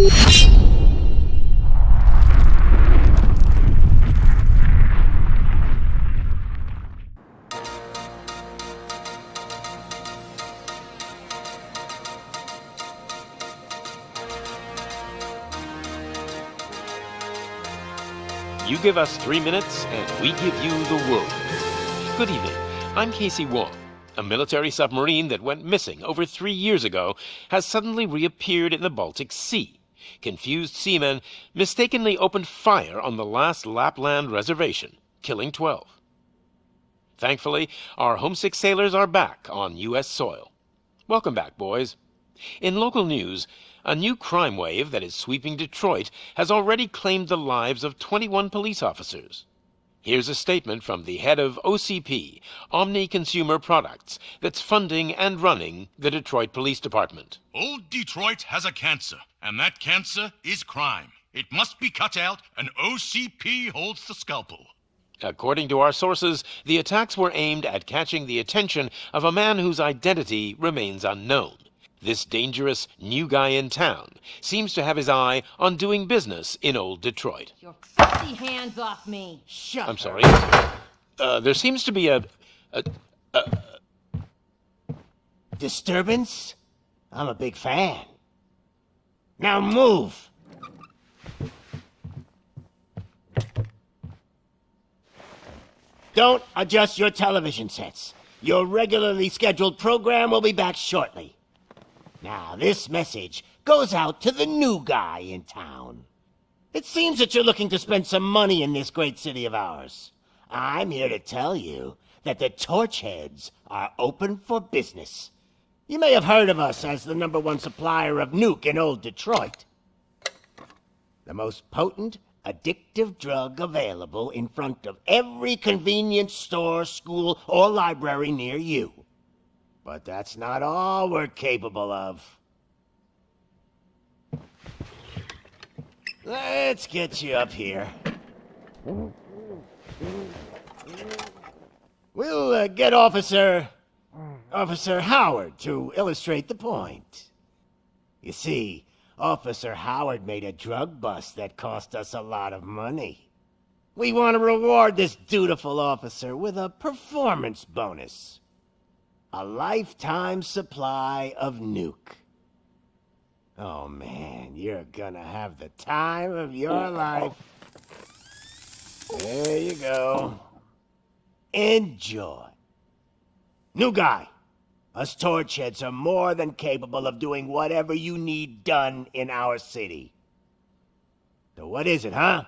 You give us 3 minutes, and we give you the world. Good evening. I'm Casey Wong. A military submarine that went missing over 3 years ago has suddenly reappeared in the Baltic Sea. Confused seamen mistakenly opened fire on the last Lapland reservation, killing 12. Thankfully, our homesick sailors are back on U.S. soil. Welcome back, boys. In local news, a new crime wave that is sweeping Detroit has already claimed the lives of 21 police officers. Here's a statement from the head of OCP, Omni Consumer Products, that's funding and running the Detroit Police Department. Old Detroit has a cancer, and that cancer is crime. It must be cut out, and OCP holds the scalpel. According to our sources, the attacks were aimed at catching the attention of a man whose identity remains unknown. This dangerous new guy in town seems to have his eye on doing business in old Detroit. Your filthy hands off me! Shut I'm sorry. There seems to be a disturbance? I'm a big fan. Now move! Don't adjust your television sets. Your regularly scheduled program will be back shortly. Now, this message goes out to the new guy in town. It seems that you're looking to spend some money in this great city of ours. I'm here to tell you that the Torchheads are open for business. You may have heard of us as the #1 supplier of nuke in old Detroit. The most potent, addictive drug available in front of every convenience store, school, or library near you. But that's not all we're capable of. Let's get you up here. We'll get Officer Howard to illustrate the point. You see, Officer Howard made a drug bust that cost us a lot of money. We want to reward this dutiful officer with a performance bonus. A lifetime supply of nuke. Oh man, you're gonna have the time of your life. There you go. Enjoy. New guy, us Torchheads are more than capable of doing whatever you need done in our city. So what is it, huh?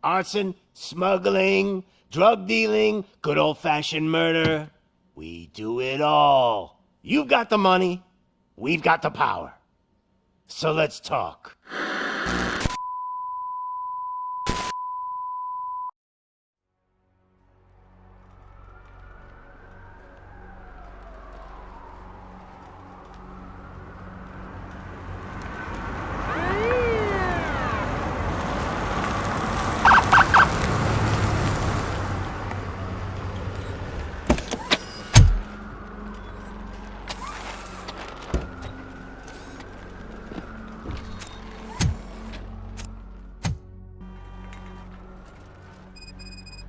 Arson, smuggling, drug dealing, good old-fashioned murder? We do it all. You've got the money, we've got the power. So let's talk.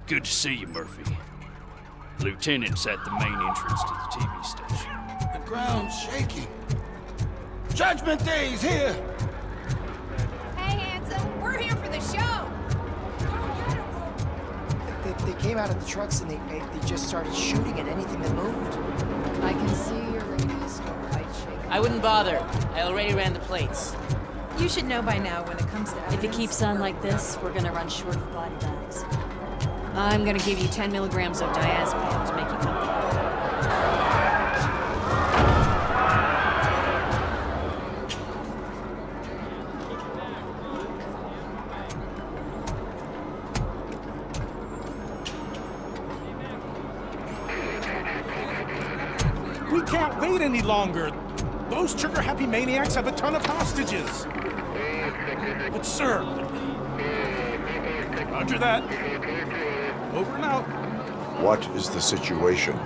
Good to see you, Murphy. Lieutenant's at the main entrance to the TV station. The ground's shaking. Judgment Day's here! Hey, handsome, we're here for the show! They came out of the trucks and they just started shooting at anything that moved. I can see your radio still quite shaken. I wouldn't bother. I already ran the plates. You should know by now when it comes to evidence. If it keeps on like this, we're gonna run short of body bags. I'm gonna give you 10 milligrams of diazepam to make you comfortable. We can't wait any longer. Those trigger-happy maniacs have a ton of hostages. But sir... Roger that. Over and out. What is the situation?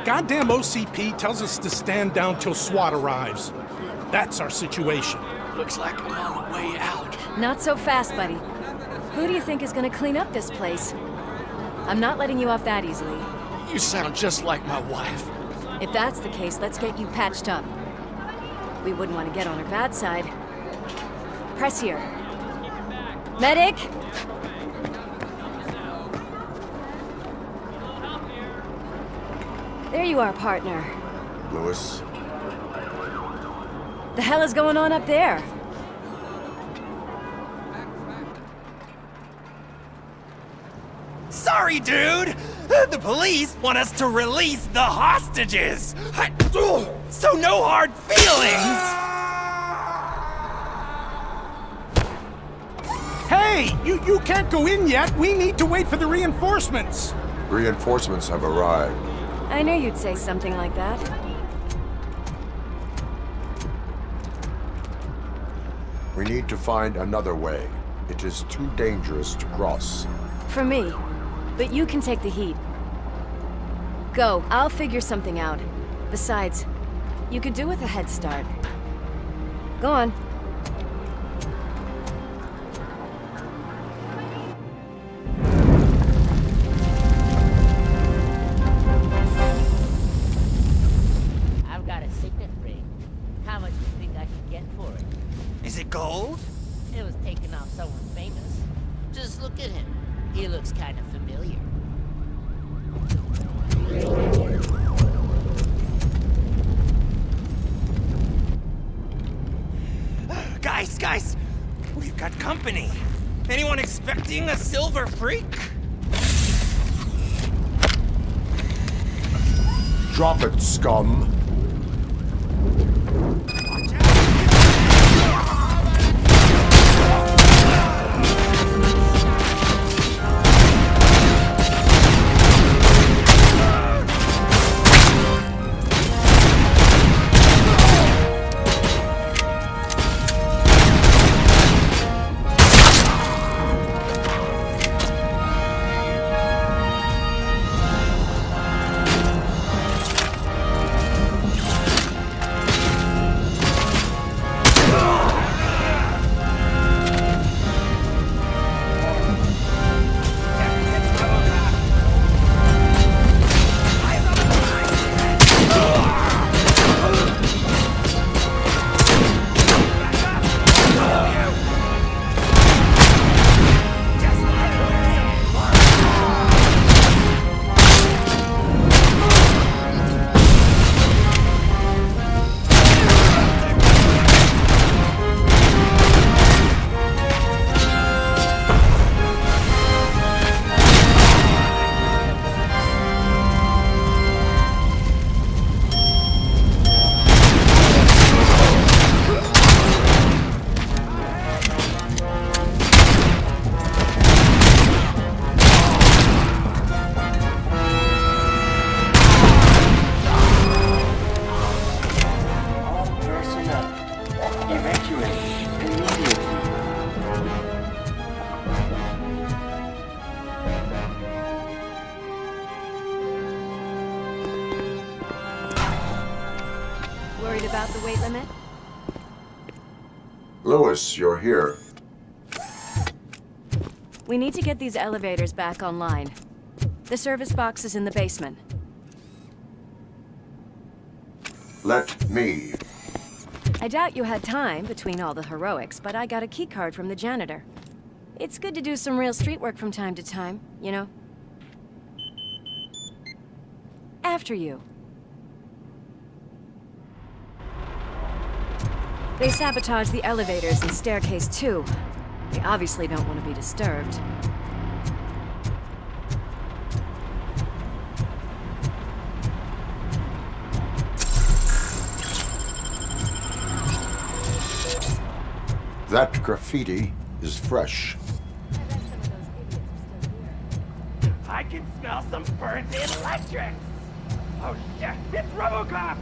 goddamn OCP tells us to stand down till SWAT arrives. That's our situation. Looks like I'm on the way out. Not so fast, buddy. Who do you think is gonna clean up this place? I'm not letting you off that easily. You sound just like my wife. If that's the case, let's get you patched up. We wouldn't want to get on her bad side. Press here. Medic! There you are, partner. Lewis. The hell is going on up there? Sorry, dude! The police want us to release the hostages! So no hard feelings! Hey, you can't go in yet. We need to wait for the reinforcements. Reinforcements have arrived. I knew you'd say something like that. We need to find another way. It is too dangerous to cross. For me. But you can take the heat. Go, I'll figure something out. Besides, you could do with a head start. Go on. I've got a signet ring. How much do you think I can get for it? Is it gold? It was taken off someone famous. Just look at him. He looks kind of familiar. Guys, we've got company. Anyone expecting a silver freak? Drop it, scum. Worried about the weight limit? Lewis, you're here. We need to get these elevators back online. The service box is in the basement. Let me. I doubt you had time between all the heroics, but I got a keycard from the janitor. It's good to do some real street work from time to time, you know? After you. They sabotaged the elevators and staircase too. They obviously don't want to be disturbed. That graffiti is fresh. I can smell some burnt electrics! Oh shit, it's Robocop!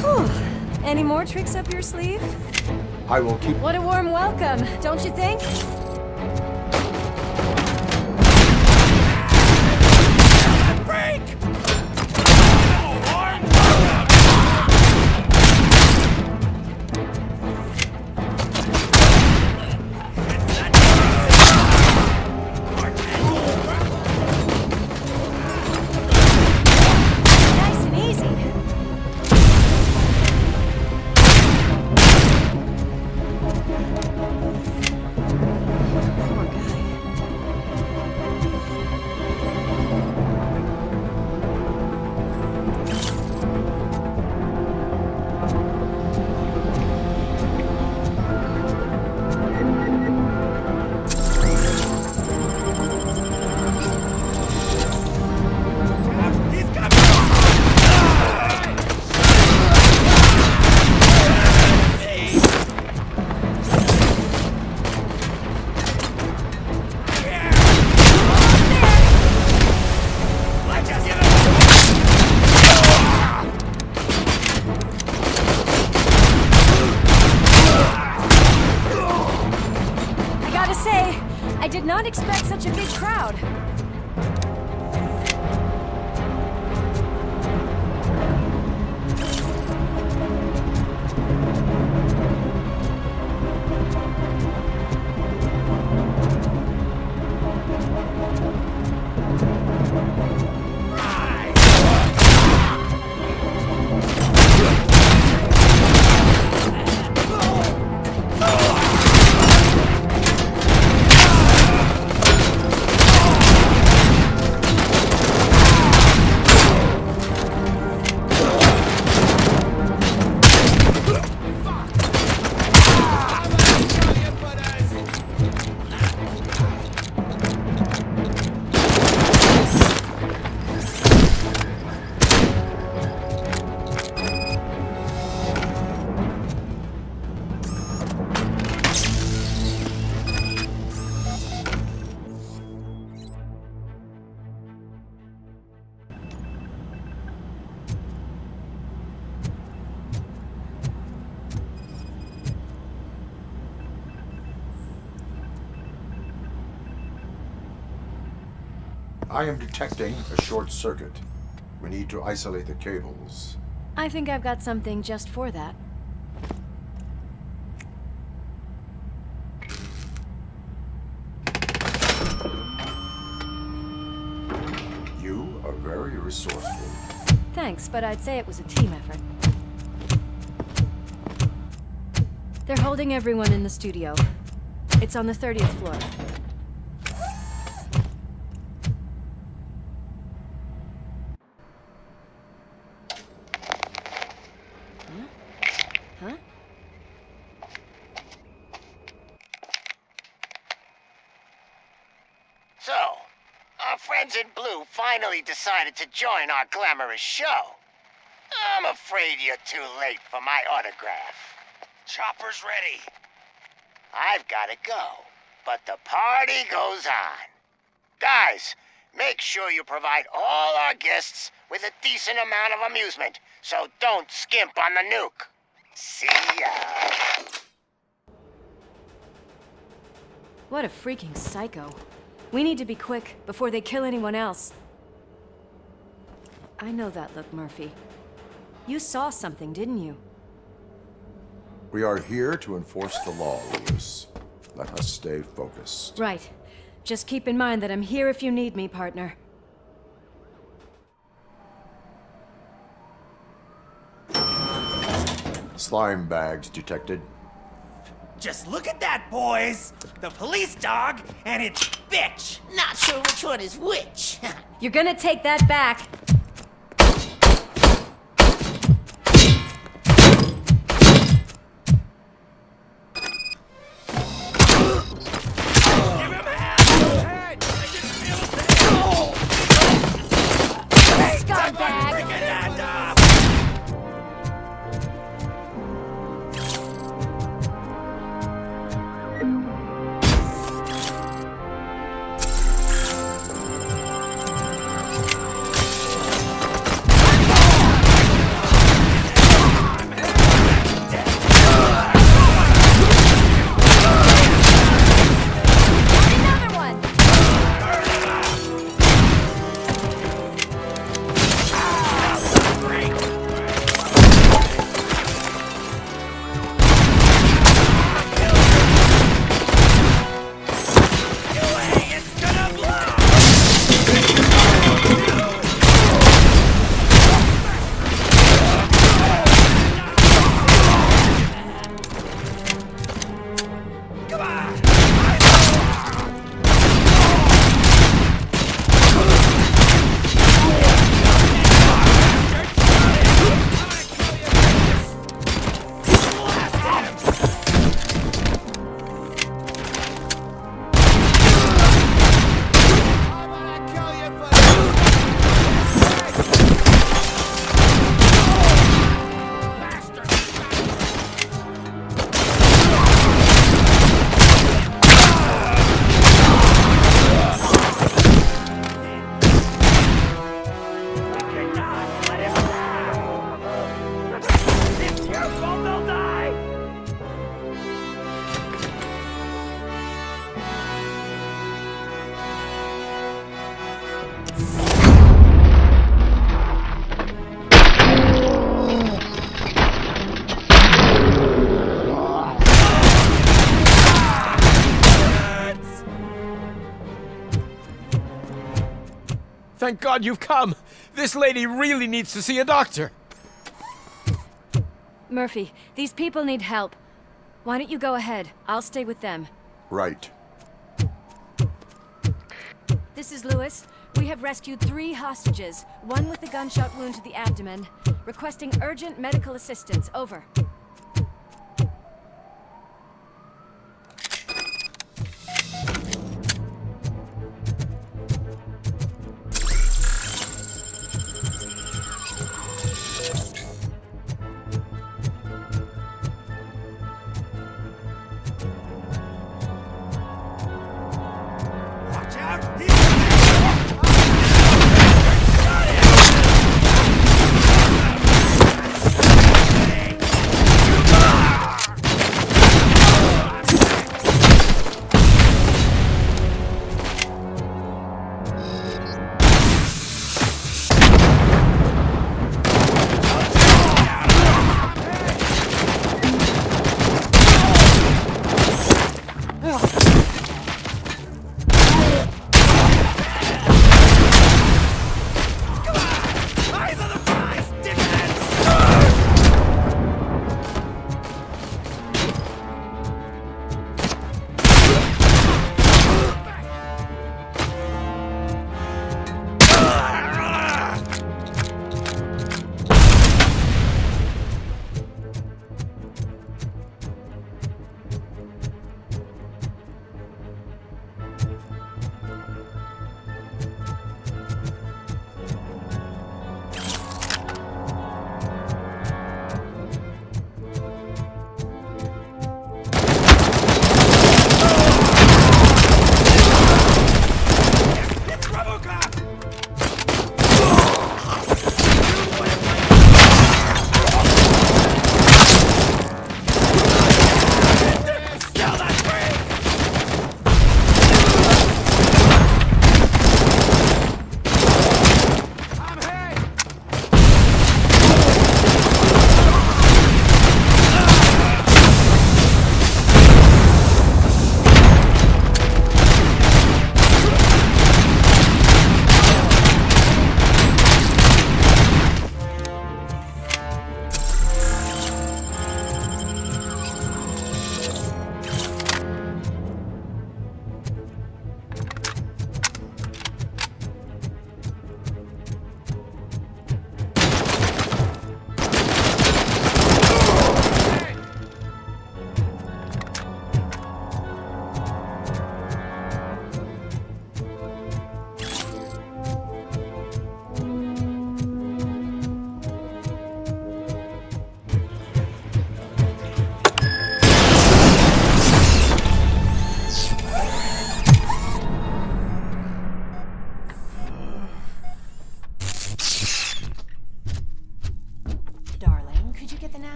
Whew. more tricks up your sleeve? I will keep... What a warm welcome, don't you think? I did not expect such a big crowd. I am detecting a short circuit. We need to isolate the cables. I think I've got something just for that. You are very resourceful. Thanks, but I'd say it was a team effort. They're holding everyone in the studio. It's on the 30th floor. Huh? So, our friends in blue finally decided to join our glamorous show. I'm afraid you're too late for my autograph. Chopper's ready. I've got to go, but the party goes on. Guys, make sure you provide all our guests with a decent amount of amusement, so don't skimp on the nuke. See ya. What a freaking psycho. We need to be quick before they kill anyone else. I know that look, Murphy. You saw something, didn't you? We are here to enforce the law, Lewis. Let us stay focused. Right. Just keep in mind that I'm here if you need me, partner. Slime bags detected. Just look at that, boys! The police dog and its bitch! Not sure which one is which. You're gonna take that back. Thank God you've come. This lady really needs to see a doctor. Murphy, these people need help. Why don't you go ahead? I'll stay with them. Right. This is Lewis. We have rescued 3 hostages, one with a gunshot wound to the abdomen. Requesting urgent medical assistance. Over.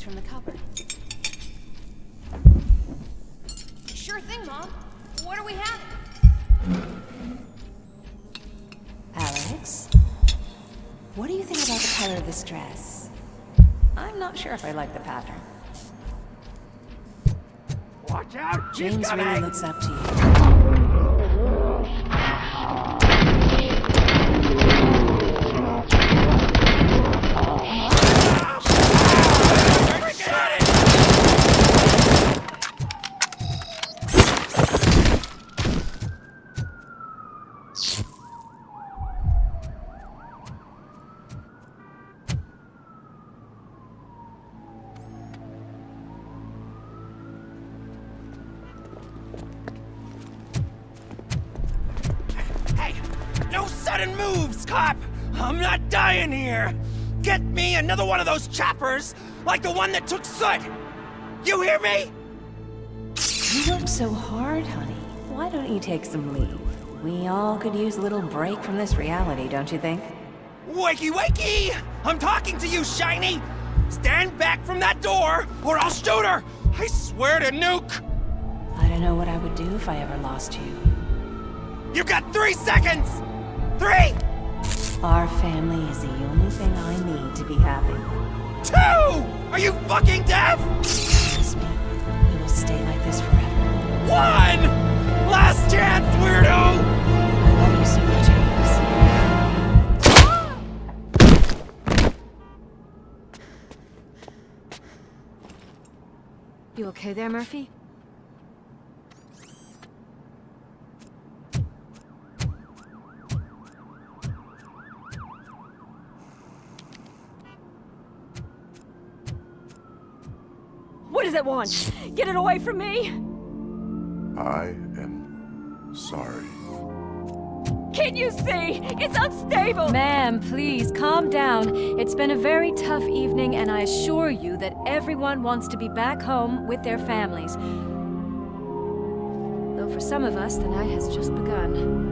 From the cupboard. Sure thing, Mom. What are we having? Alex? What do you think about the color of this dress? I'm not sure if I like the pattern. Watch out! James really looks up to you. Sudden moves, cop! I'm not dying here! Get me another one of those choppers, like the one that took Soot! You hear me? You work so hard, honey. Why don't you take some leave? We all could use a little break from this reality, don't you think? Wakey, wakey! I'm talking to you, Shiny! Stand back from that door, or I'll shoot her! I swear to nuke! I don't know what I would do if I ever lost you. You've got 3 seconds! 3! Our family is the only thing I need to be happy. 2! Are you fucking deaf? Trust me, we will stay like this forever. 1! Last chance, weirdo! I love you so much, Alex. okay there, Murphy? What does it want? Get it away from me! I am sorry. Can't you see? It's unstable! Ma'am, please, calm down. It's been a very tough evening, and I assure you that everyone wants to be back home with their families. Though for some of us, the night has just begun.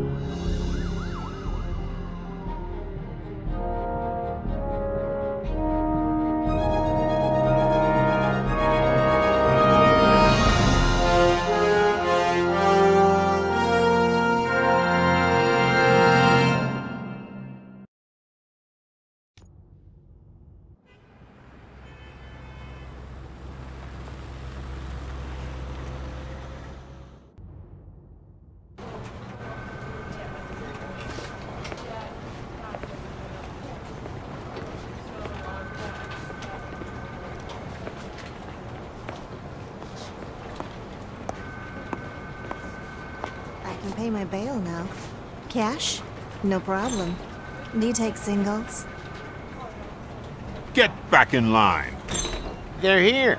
Pay my bail now. Cash? No problem. Do you take singles? Get back in line. They're here.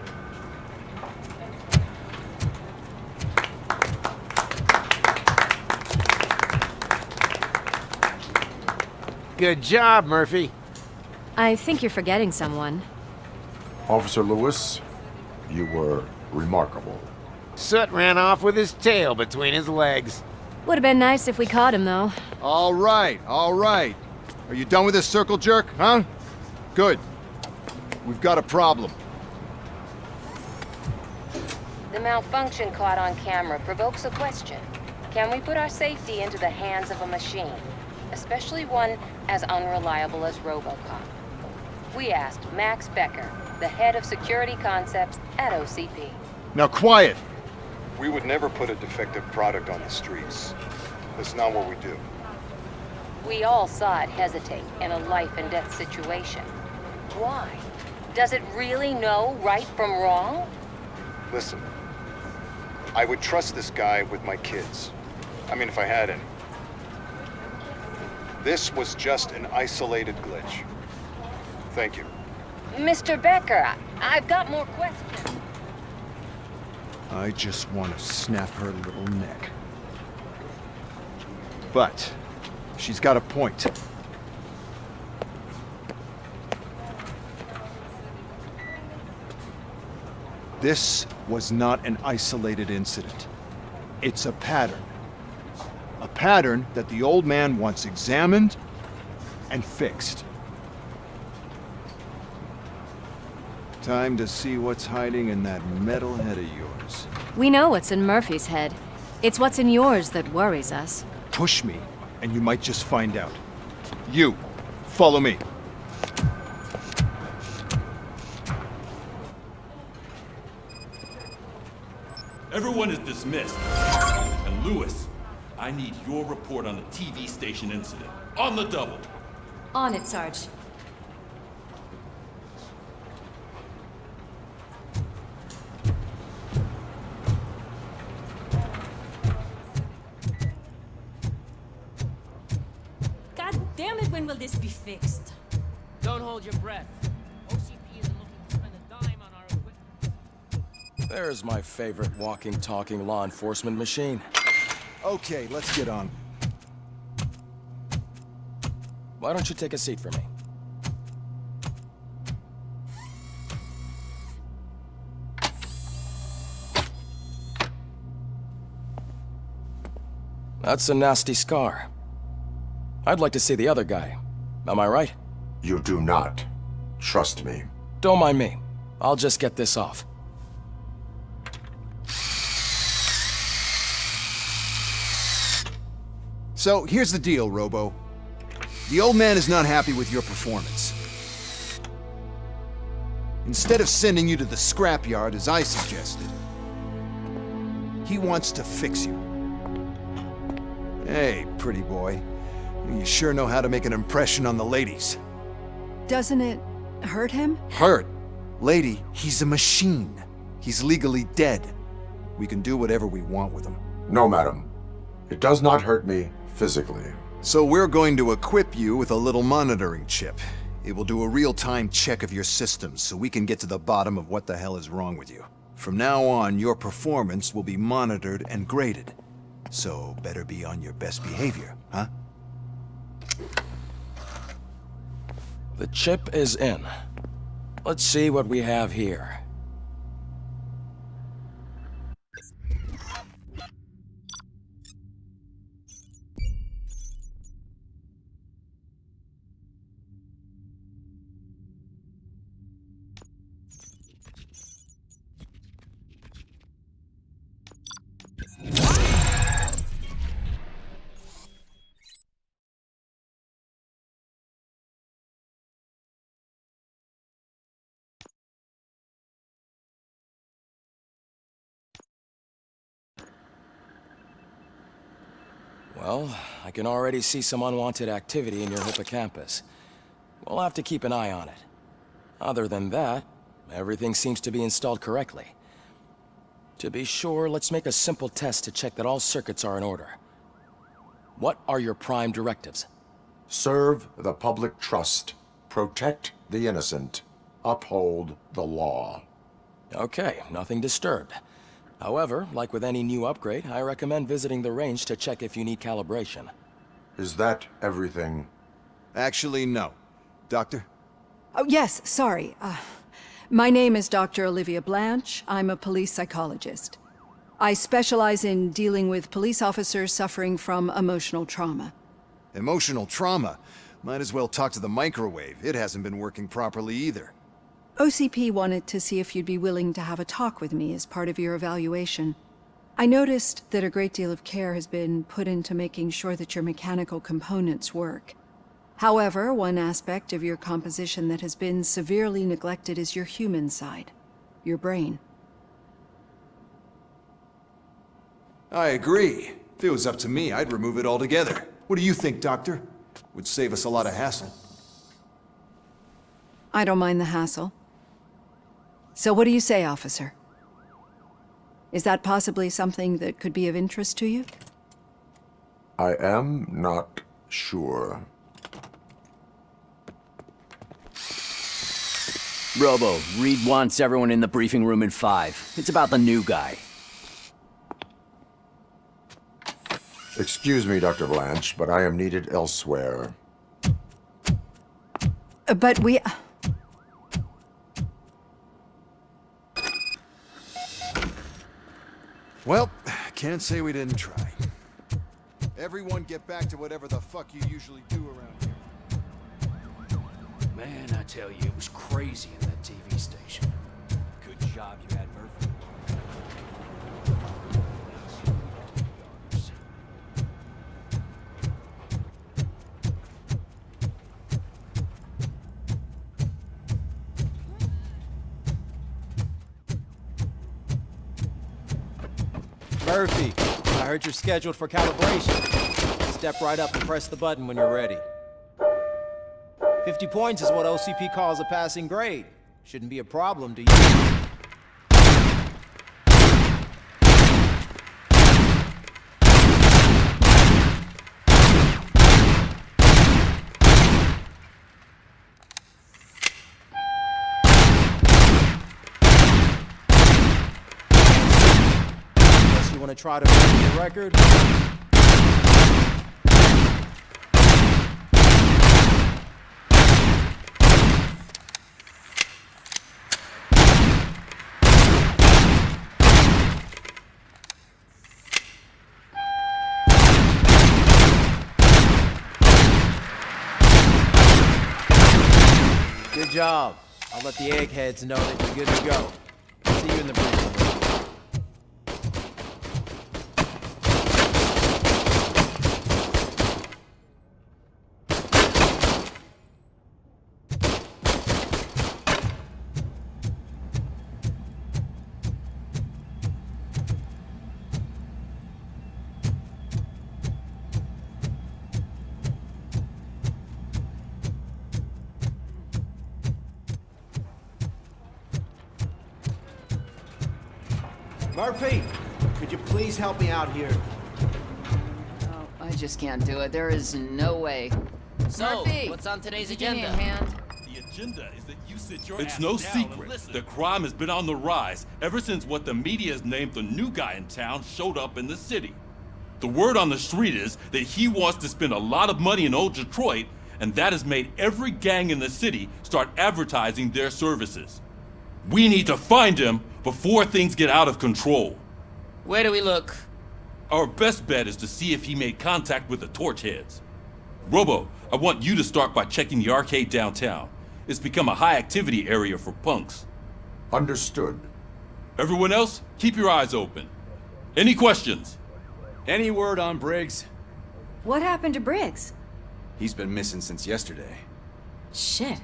Good job, Murphy. I think you're forgetting someone. Officer Lewis, you were remarkable. Soot ran off with his tail between his legs. Would have been nice if we caught him, though. All right, all right. Are you done with this circle jerk, huh? Good. We've got a problem. The malfunction caught on camera provokes a question. Can we put our safety into the hands of a machine? Especially one as unreliable as Robocop. We asked Max Becker, the head of security concepts at OCP. Now quiet! We would never put a defective product on the streets. That's not what we do. We all saw it hesitate in a life and death situation. Why? Does it really know right from wrong? Listen, I would trust this guy with my kids. I mean, if I had any. This was just an isolated glitch. Thank you. Mr. Becker, I've got more questions. I just want to snap her little neck. But she's got a point. This was not an isolated incident. It's a pattern. A pattern that the old man wants examined and fixed. Time to see what's hiding in that metal head of yours. We know what's in Murphy's head. It's what's in yours that worries us. Push me, and you might just find out. You, follow me. Everyone is dismissed. And Lewis, I need your report on the TV station incident. On the double. On it, Sarge. Damn it, when will this be fixed? Don't hold your breath. OCP isn't looking to spend a dime on our equipment. There's my favorite walking, talking law enforcement machine. Okay, let's get on. Why don't you take a seat for me? That's a nasty scar. I'd like to see the other guy. Am I right? You do not. Trust me. Don't mind me. I'll just get this off. So, here's the deal, Robo. The old man is not happy with your performance. Instead of sending you to the scrapyard, as I suggested, he wants to fix you. Hey, pretty boy. You sure know how to make an impression on the ladies. Doesn't it hurt him? Hurt? Lady, he's a machine. He's legally dead. We can do whatever we want with him. No, madam. It does not hurt me physically. So we're going to equip you with a little monitoring chip. It will do a real-time check of your systems so we can get to the bottom of what the hell is wrong with you. From now on, your performance will be monitored and graded. So better be on your best behavior, huh? The chip is in. Let's see what we have here. Well, I can already see some unwanted activity in your hippocampus. We'll have to keep an eye on it. Other than that, everything seems to be installed correctly. To be sure, let's make a simple test to check that all circuits are in order. What are your prime directives? Serve the public trust. Protect the innocent. Uphold the law. Okay, nothing disturbed. However, like with any new upgrade, I recommend visiting the range to check if you need calibration. Is that everything? Actually, no. Doctor? Oh, yes, sorry. My name is Dr. Olivia Blanche. I'm a police psychologist. I specialize in dealing with police officers suffering from emotional trauma. Emotional trauma? Might as well talk to the microwave. It hasn't been working properly either. OCP wanted to see if you'd be willing to have a talk with me as part of your evaluation. I noticed that a great deal of care has been put into making sure that your mechanical components work. However, one aspect of your composition that has been severely neglected is your human side, your brain. I agree. If it was up to me, I'd remove it altogether. What do you think, Doctor? Would save us a lot of hassle. I don't mind the hassle. So what do you say, officer? Is that possibly something that could be of interest to you? I am not sure. Robo, Reed wants everyone in the briefing room in 5. It's about the new guy. Excuse me, Dr. Blanche, but I am needed elsewhere. But we... Well, can't say we didn't try. Everyone get back to whatever the fuck you usually do around here. Man, I tell you, it was crazy in that TV station. Good job you had Murphy. Murphy, I heard you're scheduled for calibration. Step right up and press the button when you're ready. 50 points is what OCP calls a passing grade. Shouldn't be a problem to you. Unless you want to try to break the record. Good job. I'll let the eggheads know that you're good to go. See you in the briefing room. Murphy, could you please help me out here? Oh, I just can't do it. There is no way. So, Murphy, what's on today's could you give me agenda? a hand? The agenda is that you sit your It's ass no down secret and listen. that crime has been on the rise ever since what the media has named the new guy in town showed up in the city. The word on the street is that he wants to spend a lot of money in old Detroit, and that has made every gang in the city start advertising their services. We need to find him before things get out of control. Where do we look? Our best bet is to see if he made contact with the Torchheads. Robo, I want you to start by checking the arcade downtown. It's become a high-activity area for punks. Understood. Everyone else, keep your eyes open. Any questions? Any word on Briggs? What happened to Briggs? He's been missing since yesterday. Shit.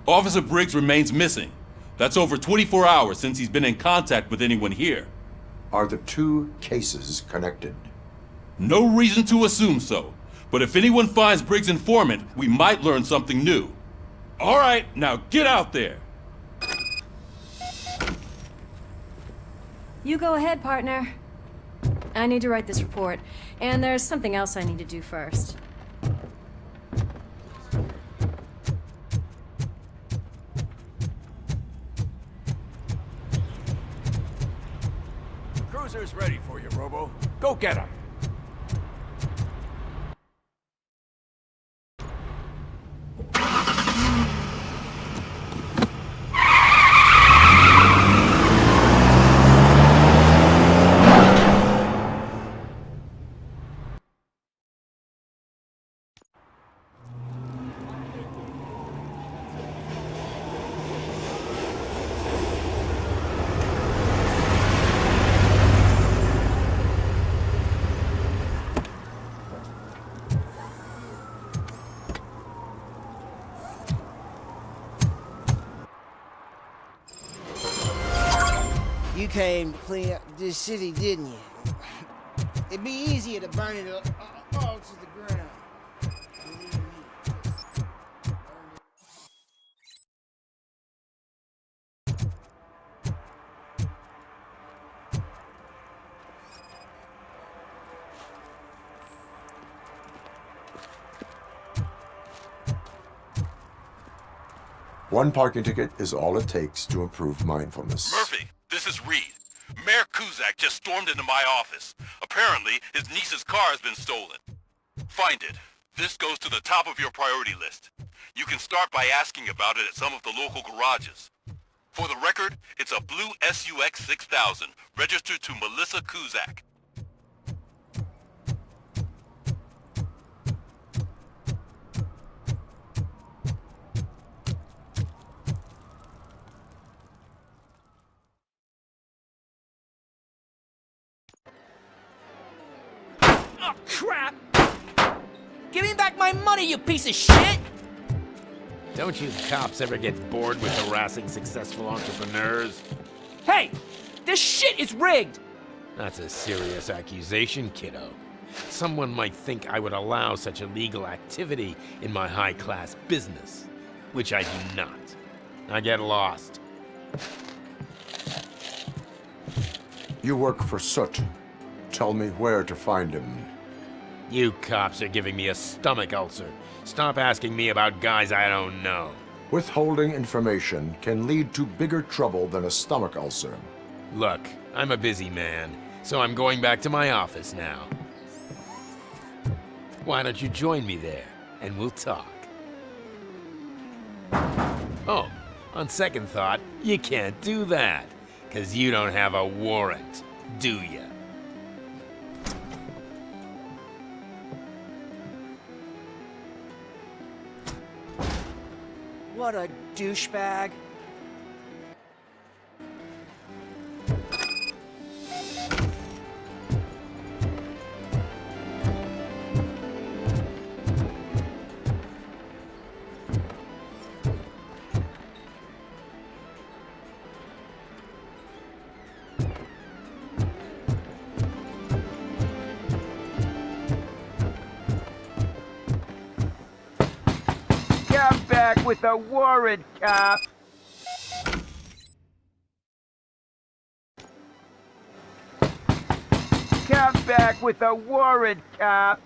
Officer Briggs remains missing. That's over 24 hours since he's been in contact with anyone here. Are the two cases connected? No reason to assume so. But if anyone finds Briggs' informant, we might learn something new. All right, now get out there. You go ahead, partner. I need to write this report, and there's something else I need to do first. Cruiser's ready for you, Robo. Go get him. You came to clean up this city, didn't you? It'd be easier to burn it all to the ground. One parking ticket is all it takes to improve mindfulness. Murphy, this is Reed. Mayor Kuzak just stormed into my office. Apparently, his niece's car has been stolen. Find it. This goes to the top of your priority list. You can start by asking about it at some of the local garages. For the record, it's a blue SUX 6000, registered to Melissa Kuzak. Oh, crap! Give me back my money, you piece of shit! Don't you cops ever get bored with harassing successful entrepreneurs? Hey! This shit is rigged! That's a serious accusation, kiddo. Someone might think I would allow such illegal activity in my high-class business, which I do not. I get lost. You work for Soot. Tell me where to find him. You cops are giving me a stomach ulcer. Stop asking me about guys I don't know. Withholding information can lead to bigger trouble than a stomach ulcer. Look, I'm a busy man, so I'm going back to my office now. Why don't you join me there, and we'll talk. Oh, on second thought, you can't do that, 'cause you don't have a warrant, do ya? What a douchebag. Come back with a warrant, cop! Come back with a warrant, cop.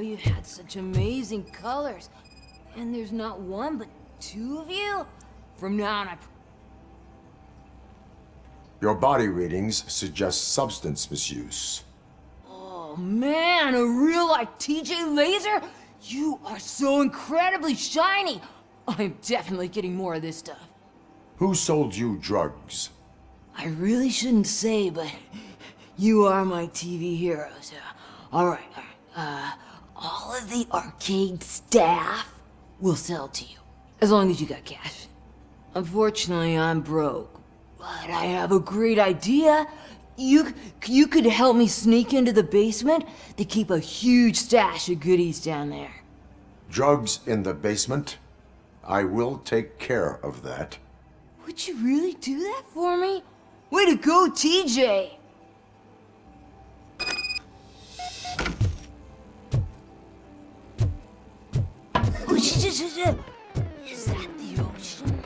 You had such amazing colors. And there's not one, but two of you? From now on, Your body readings suggest substance misuse. Oh man, a real like TJ Laser? You are so incredibly shiny. I'm definitely getting more of this stuff. Who sold you drugs? I really shouldn't say, but you are my TV heroes. All right. All of the arcade staff will sell to you, as long as you got cash. Unfortunately, I'm broke, but I have a great idea. You could help me sneak into the basement. They keep a huge stash of goodies down there. Drugs in the basement? I will take care of that. Would you really do that for me? Way to go, TJ! Is that the ocean?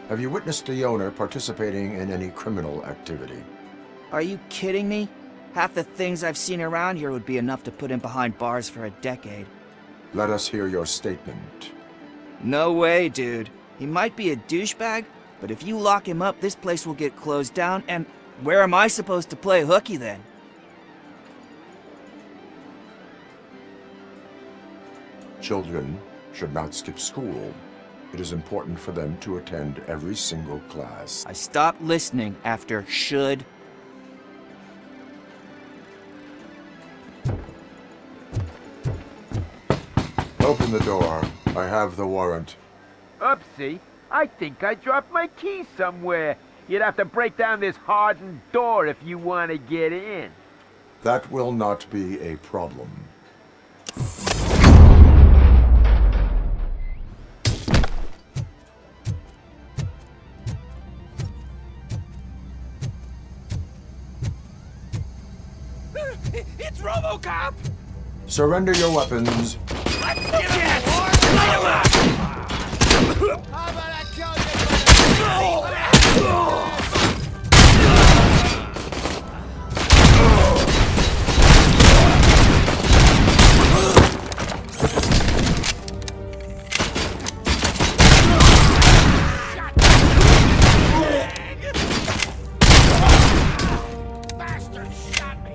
Have you witnessed the owner participating in any criminal activity? Are you kidding me? Half the things I've seen around here would be enough to put him behind bars for a decade. Let us hear your statement. No way, dude. He might be a douchebag, but if you lock him up, this place will get closed down, and where am I supposed to play hooky then? Children should not skip school. It is important for them to attend every single class. I stopped listening after should. Open the door. I have the warrant. Oopsie, I think I dropped my keys somewhere. You'd have to break down this hardened door if you want to get in. That will not be a problem. It's Robocop! Surrender your weapons. Let's get him! Light him up! How about I kill you? Bastard shot me!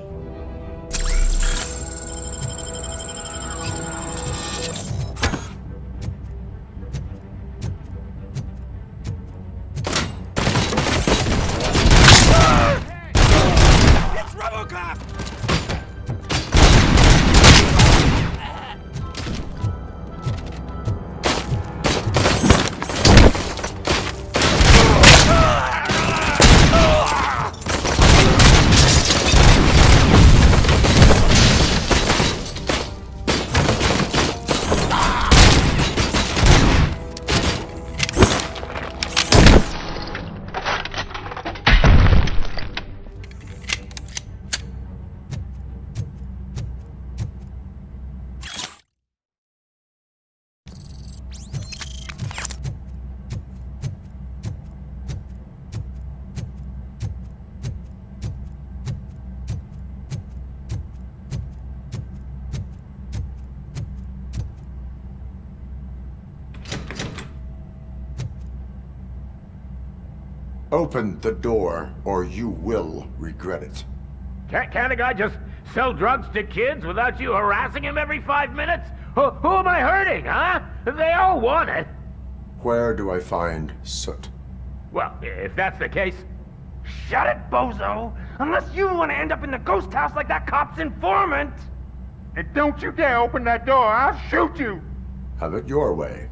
It's Robocop! Open the door, or you will regret it. Can't a guy just Sell drugs to kids without you harassing him every 5 minutes? Who am I hurting, huh? They all want it. Where do I find Soot? Well, if that's the case... Shut it, bozo! Unless you want to end up in the ghost house like that cop's informant! And don't you dare open that door, I'll shoot you! Have it your way.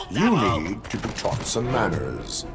You need to be taught some manners.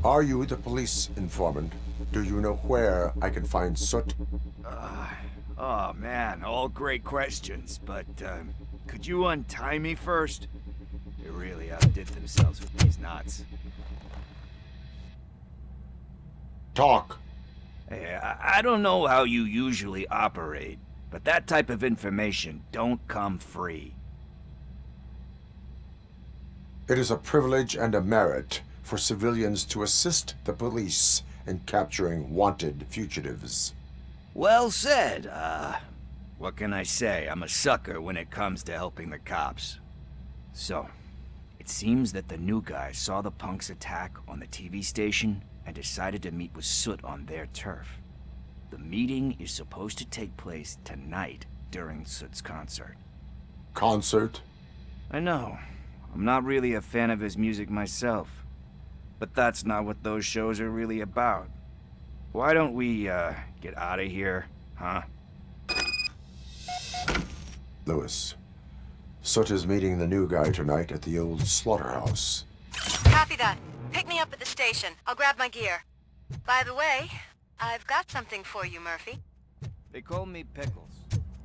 Are you the police informant? Do you know where I can find Soot? Oh man, all great questions, but could you untie me first? They really outdid themselves with these knots. Talk. Hey, I don't know how you usually operate, but that type of information don't come free. It is a privilege and a merit for civilians to assist the police in capturing wanted fugitives. Well said. What can I say? I'm a sucker when it comes to helping the cops. So, it seems that the new guy saw the punks' attack on the TV station and decided to meet with Soot on their turf. The meeting is supposed to take place tonight during Soot's concert. Concert? I know. I'm not really a fan of his music myself. But that's not what those shows are really about. Why don't we, get out of here, huh? Lewis, Soot is meeting the new guy tonight at the old Slaughterhouse. Copy that. Pick me up at the station. I'll grab my gear. By the way, I've got something for you, Murphy. They call me Pickles.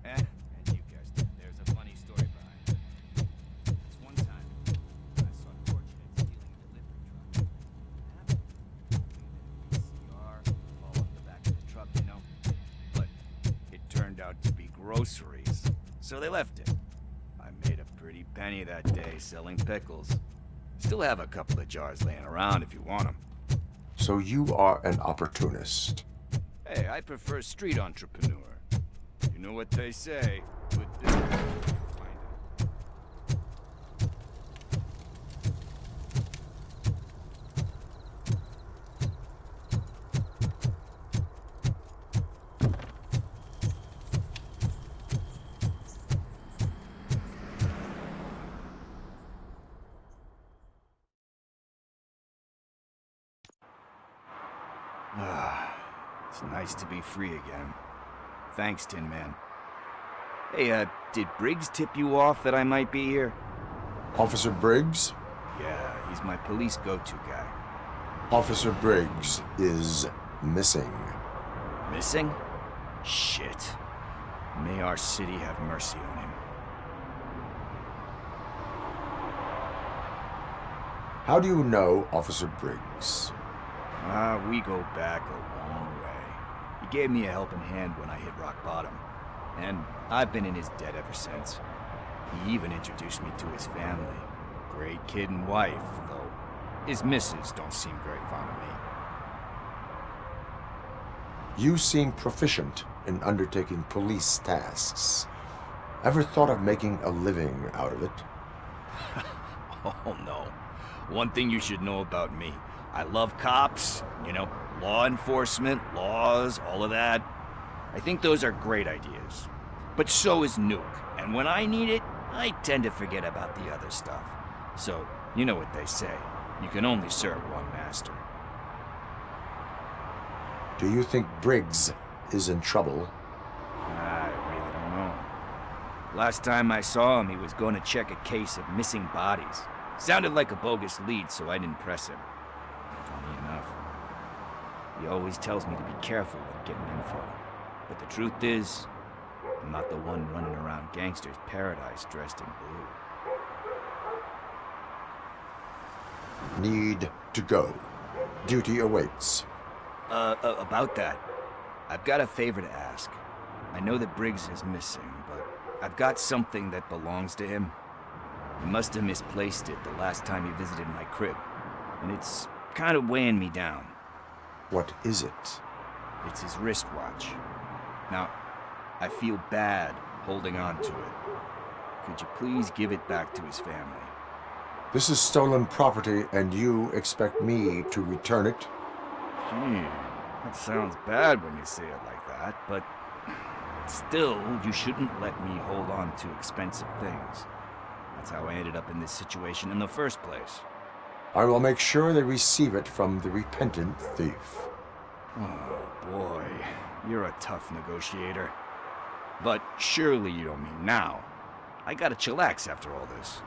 And you guessed it, there's a funny story behind it. This one time, I saw Fortunate stealing a delivery truck. CR, all up the back of the truck, you know. But it turned out to be groceries, so they left it. I made a pretty penny that day selling pickles. Still have a couple of jars laying around if you want them. So you are an opportunist. Hey, I prefer street entrepreneur. You know what they say, good business. Find out. It's nice to be free again. Thanks, Tin Man. Hey, did Briggs tip you off that I might be here? Officer Briggs? Yeah, he's my police go-to guy. Officer Briggs is missing. Missing? Shit. May our city have mercy on him. How do you know Officer Briggs? We go back a long way. He gave me a helping hand when I hit rock bottom, and I've been in his debt ever since. He even introduced me to his family. Great kid and wife, though his missus don't seem very fond of me. You seem proficient in undertaking police tasks. Ever thought of making a living out of it? Oh no. One thing you should know about me. I love cops, you know, law enforcement, laws, all of that. I think those are great ideas. But so is Nuke, and when I need it, I tend to forget about the other stuff. So, you know what they say, you can only serve one master. Do you think Briggs is in trouble? I really don't know. Last time I saw him, he was going to check a case of missing bodies. Sounded like a bogus lead, so I didn't press him. Funny enough. He always tells me to be careful when getting info. But the truth is, I'm not the one running around gangster's paradise dressed in blue. Need to go. Duty awaits. About that, I've got a favor to ask. I know that Briggs is missing, but I've got something that belongs to him. He must have misplaced it the last time he visited my crib, and it's kind of weighing me down. What is it? It's his wristwatch. Now, I feel bad holding on to it. Could you please give it back to his family? This is stolen property, and you expect me to return it? Gee, that sounds bad when you say it like that, but still, you shouldn't let me hold on to expensive things. That's how I ended up in this situation in the first place. I will make sure they receive it from the repentant thief. Oh boy, you're a tough negotiator. But surely you don't mean now. I gotta chillax after all this.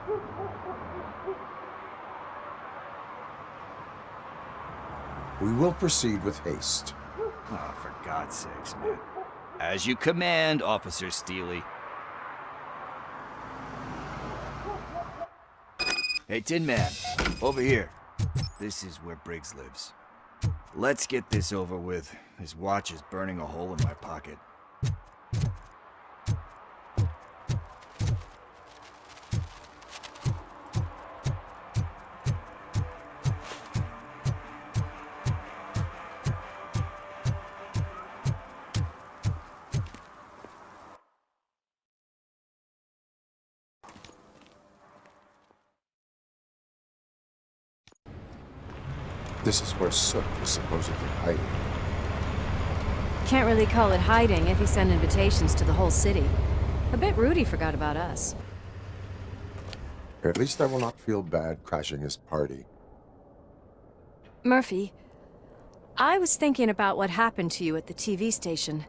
We will proceed with haste. Oh, for God's sakes, man. As you command, Officer Steely. Hey, Tin Man, over here. This is where Briggs lives. Let's get this over with. His watch is burning a hole in my pocket. This is where Soot is supposedly hiding. Can't really call it hiding if he sent invitations to the whole city. A bit rude he forgot about us. At least I will not feel bad crashing his party. Murphy, I was thinking about what happened to you at the TV station.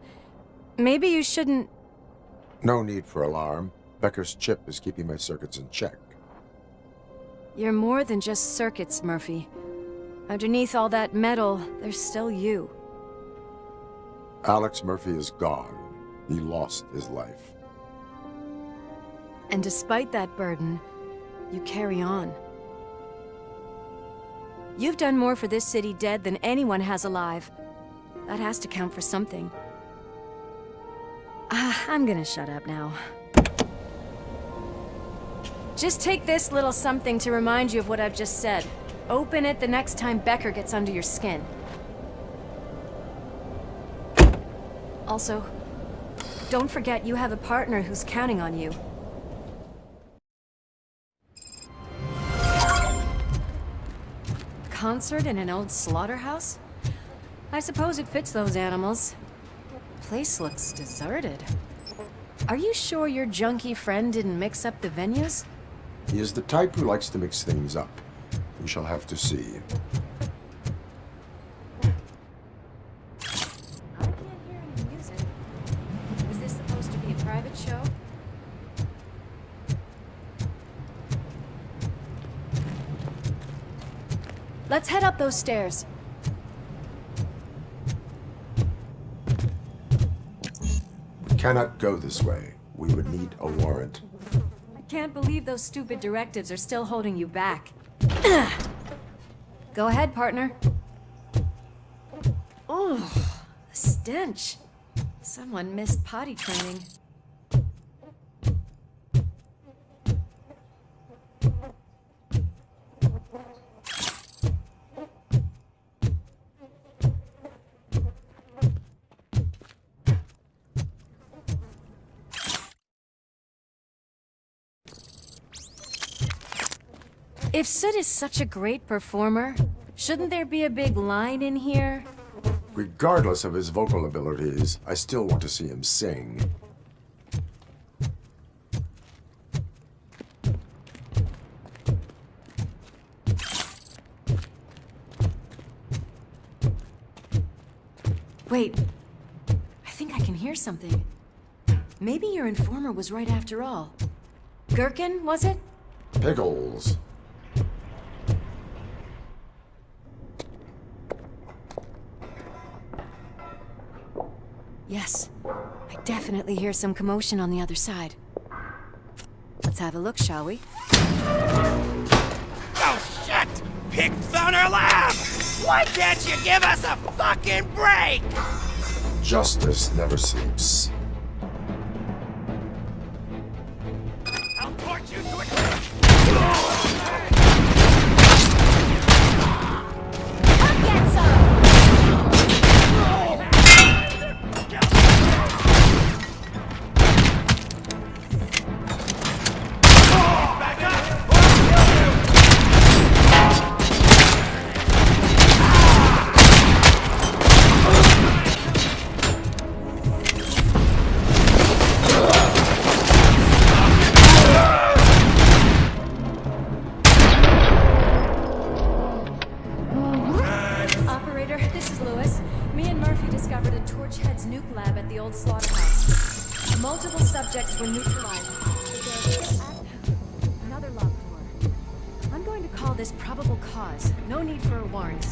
Maybe you shouldn't... No need for alarm. Becker's chip is keeping my circuits in check. You're more than just circuits, Murphy. Underneath all that metal, there's still you. Alex Murphy is gone. He lost his life. And despite that burden, you carry on. You've done more for this city dead than anyone has alive. That has to count for something. I'm gonna shut up now. Just take this little something to remind you of what I've just said. Open it the next time Becker gets under your skin. Also, don't forget you have a partner who's counting on you. Concert in an old slaughterhouse? I suppose it fits those animals. Place looks deserted. Are you sure your junkie friend didn't mix up the venues? He is the type who likes to mix things up. We shall have to see. I can't hear any music. Is this supposed to be a private show? Let's head up those stairs. We cannot go this way. We would need a warrant. I can't believe those stupid directives are still holding you back. Go ahead, partner. Oh, the stench. Someone missed potty training. If Sid is such a great performer, shouldn't there be a big line in here? Regardless of his vocal abilities, I still want to see him sing. Wait, I think I can hear something. Maybe your informer was right after all. Gherkin, was it? Pickles. Yes, I definitely hear some commotion on the other side. Let's have a look, shall we? Oh, shit! Pigs on our lab! Why can't you give us a fucking break? Justice never sleeps. I'll torch you to a... Come get some! Slaughterhouse. Multiple subjects were neutralized. Another locked door. I'm going to call this probable cause. No need for a warrant.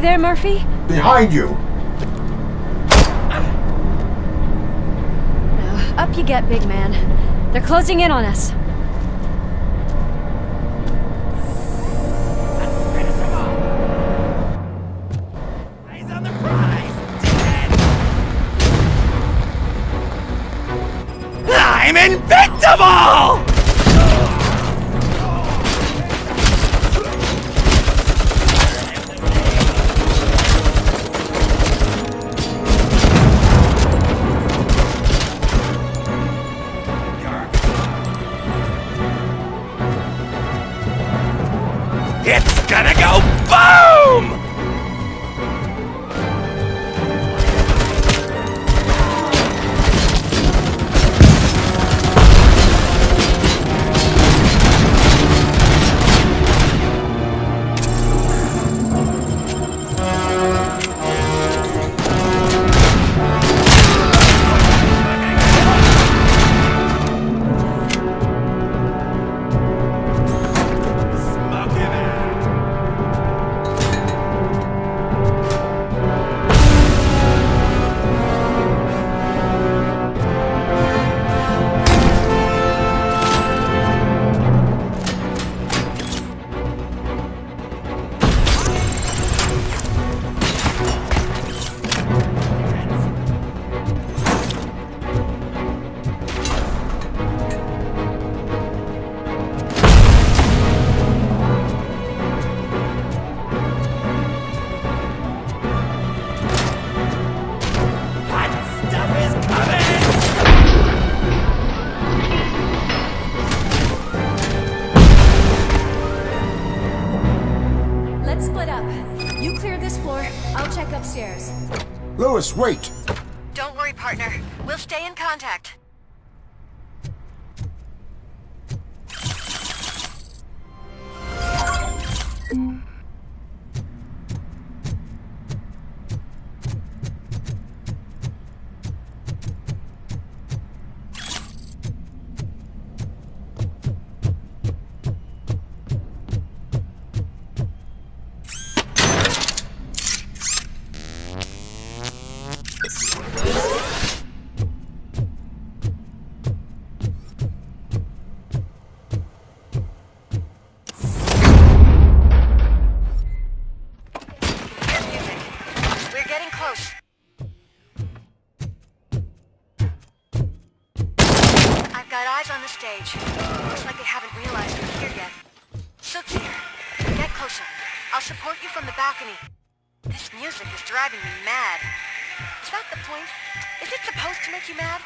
there, Murphy? Behind you! Now, up you get, big man. They're closing in on us. I'm invincible! It's gonna go boom! Let's split up. You clear this floor, I'll check upstairs. Lewis, wait! Don't worry, partner. We'll stay in contact. Looks like they haven't realized we're here yet. Sook's here. Get closer. I'll support you from the balcony. This music is driving me mad. Is that the point? Is it supposed to make you mad?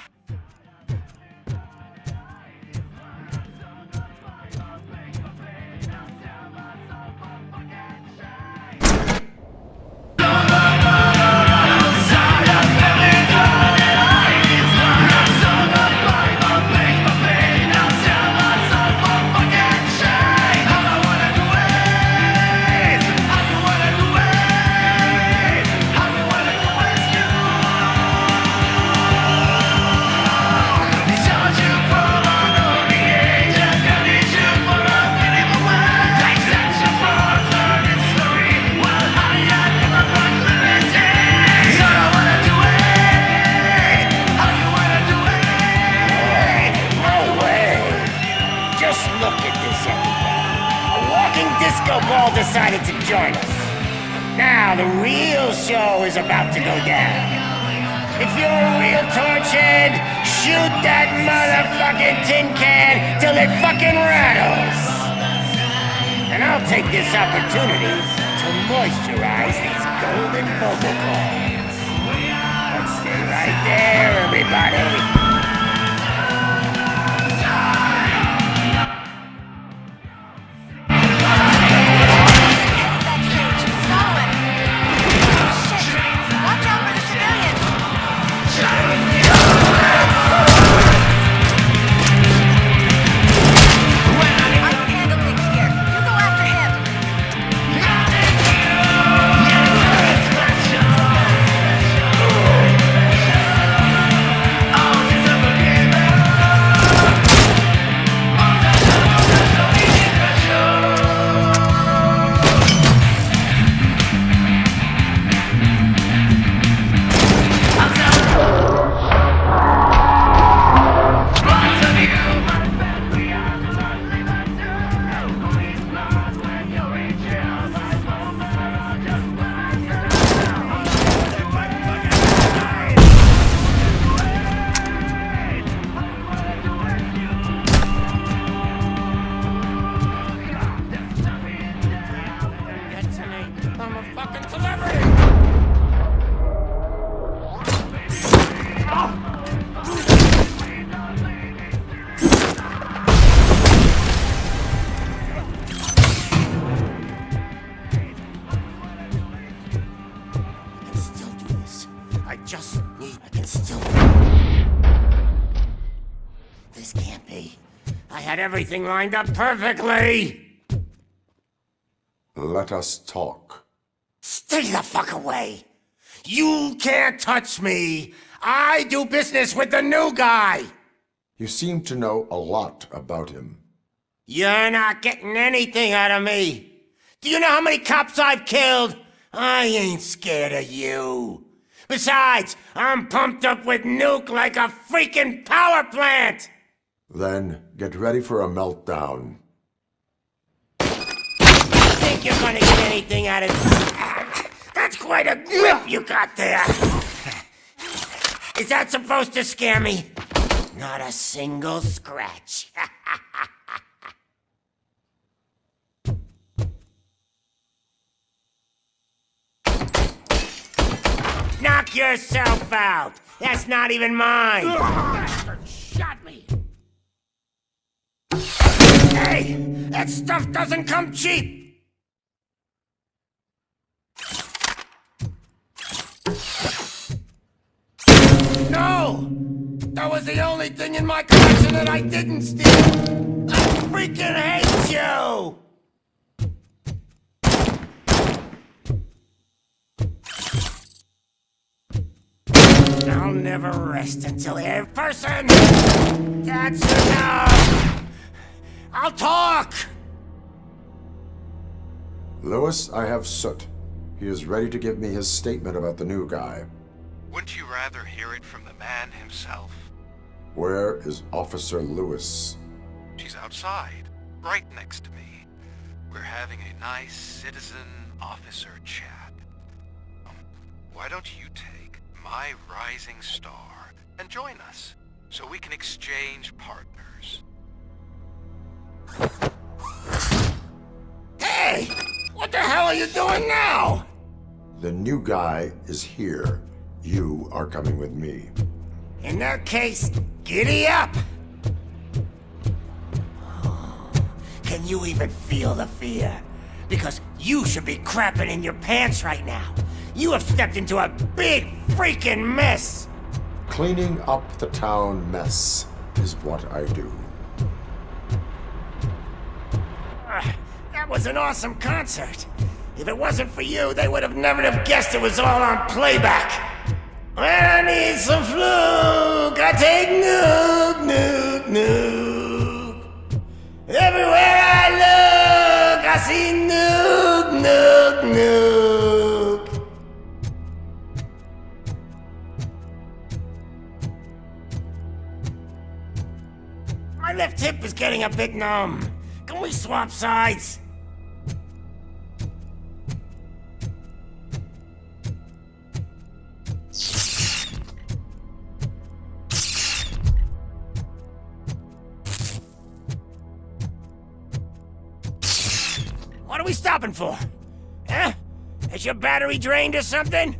Decided to join us. Now the real show is about to go down. If you're a real torchhead, shoot that motherfucking tin can till it fucking rattles. And I'll take this opportunity to moisturize these golden vocal cords. Let's stay right there, everybody. can still... This can't be. I had everything lined up perfectly! Let us talk. Stay the fuck away! You can't touch me! I do business with the new guy! You seem to know a lot about him. You're not getting anything out of me! Do you know how many cops I've killed? I ain't scared of you. Besides, I'm pumped up with nuke like a freaking power plant! Then get ready for a meltdown. Think you're gonna get anything out of this? That's quite a grip you got there! Is that supposed to scare me? Not a single scratch. Knock yourself out! That's not even mine! Bastard shot me! Hey! That stuff doesn't come cheap! No! That was the only thing in my collection that I didn't steal! I freaking hate you! I'll never rest until every person... That's enough! I'll talk! Lewis, I have Soot. He is ready to give me his statement about the new guy. Wouldn't you rather hear it from the man himself? Where is Officer Lewis? She's outside, right next to me. We're having a nice citizen-officer chat. Why don't you take my rising star and join us, so we can exchange partners? Hey! What the hell are you doing now? The new guy is here. You are coming with me. In that case, giddy up! Can you even feel the fear? Because you should be crapping in your pants right now. You have stepped into a big freaking mess! Cleaning up the town mess is what I do. That was an awesome concert. If it wasn't for you, they would have never have guessed it was all on playback. When I need some fluke, I take nuke, nuke, nuke. Everywhere I look, I see nuke, nuke, nuke. My left hip is getting a bit numb. Can we swap sides? What are we stopping for? Huh? Is your battery drained or something?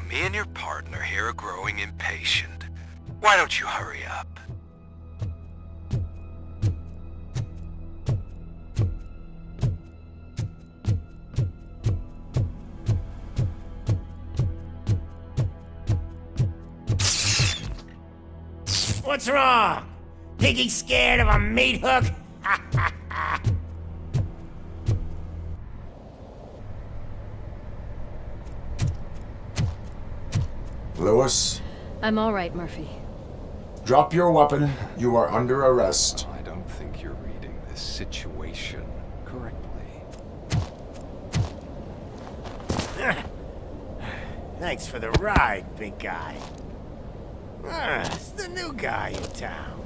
Me and your partner here are growing impatient. Why don't you hurry up? What's wrong? Piggy scared of a meat hook? Lewis? I'm all right, Murphy. Drop your weapon. You are under arrest. I don't think you're reading this situation correctly. Thanks for the ride, big guy. It's the new guy in town.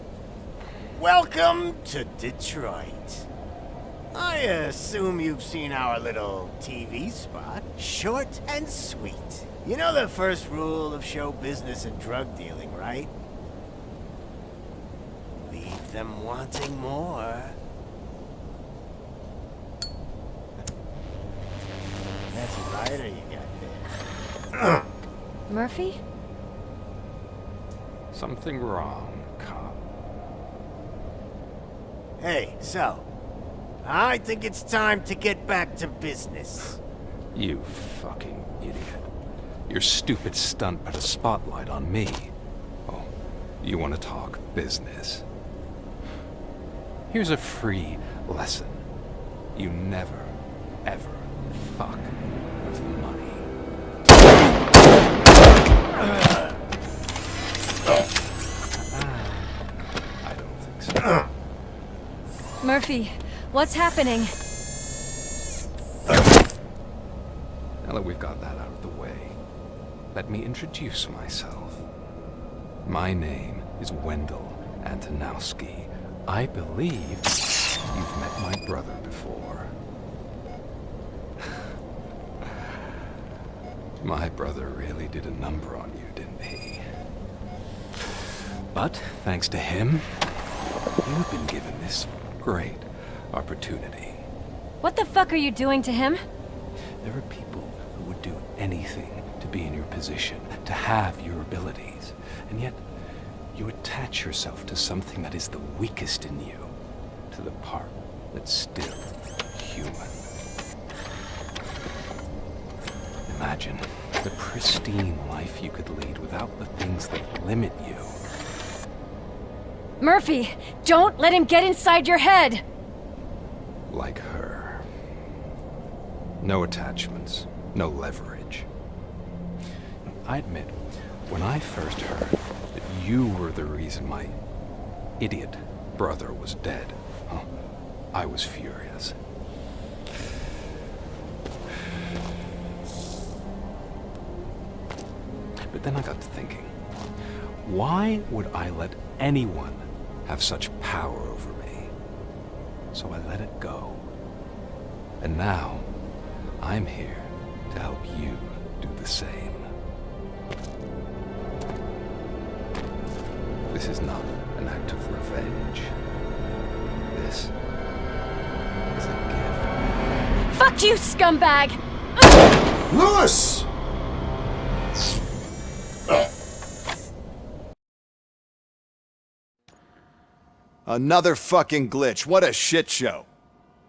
Welcome to Detroit. I assume you've seen our little TV spot. Short and sweet. You know the first rule of show business and drug dealing, right? Leave them wanting more. That's a lighter you got there. Murphy? Something wrong, cop. Hey, so, I think it's time to get back to business. You fucking idiot. Your stupid stunt put a spotlight on me. Oh, you want to talk business? Here's a free lesson. You never, ever fuck with the money. I don't think so. Murphy, what's happening? Now that we've got that out of the way, let me introduce myself. My name is Wendell Antonowski. I believe you've met my brother before. My brother really did a number on you, didn't he? But thanks to him, you've been given this great opportunity. What the fuck are you doing to him? There are people who would do anything to be in your position, to have your abilities, and yet you attach yourself to something that is the weakest in you, to the part that's still human. Imagine the pristine life you could lead without the things that limit you. Murphy, don't let him get inside your head! Like her. No attachments, no leverage. I admit, when I first heard that you were the reason my idiot brother was dead, I was furious. But then I got to thinking, why would I let anyone have such power over me? So I let it go. And now, I'm here to help you do the same. This is not an act of revenge. This is a gift. Fuck you, scumbag! Lewis! Another fucking glitch. What a shit show.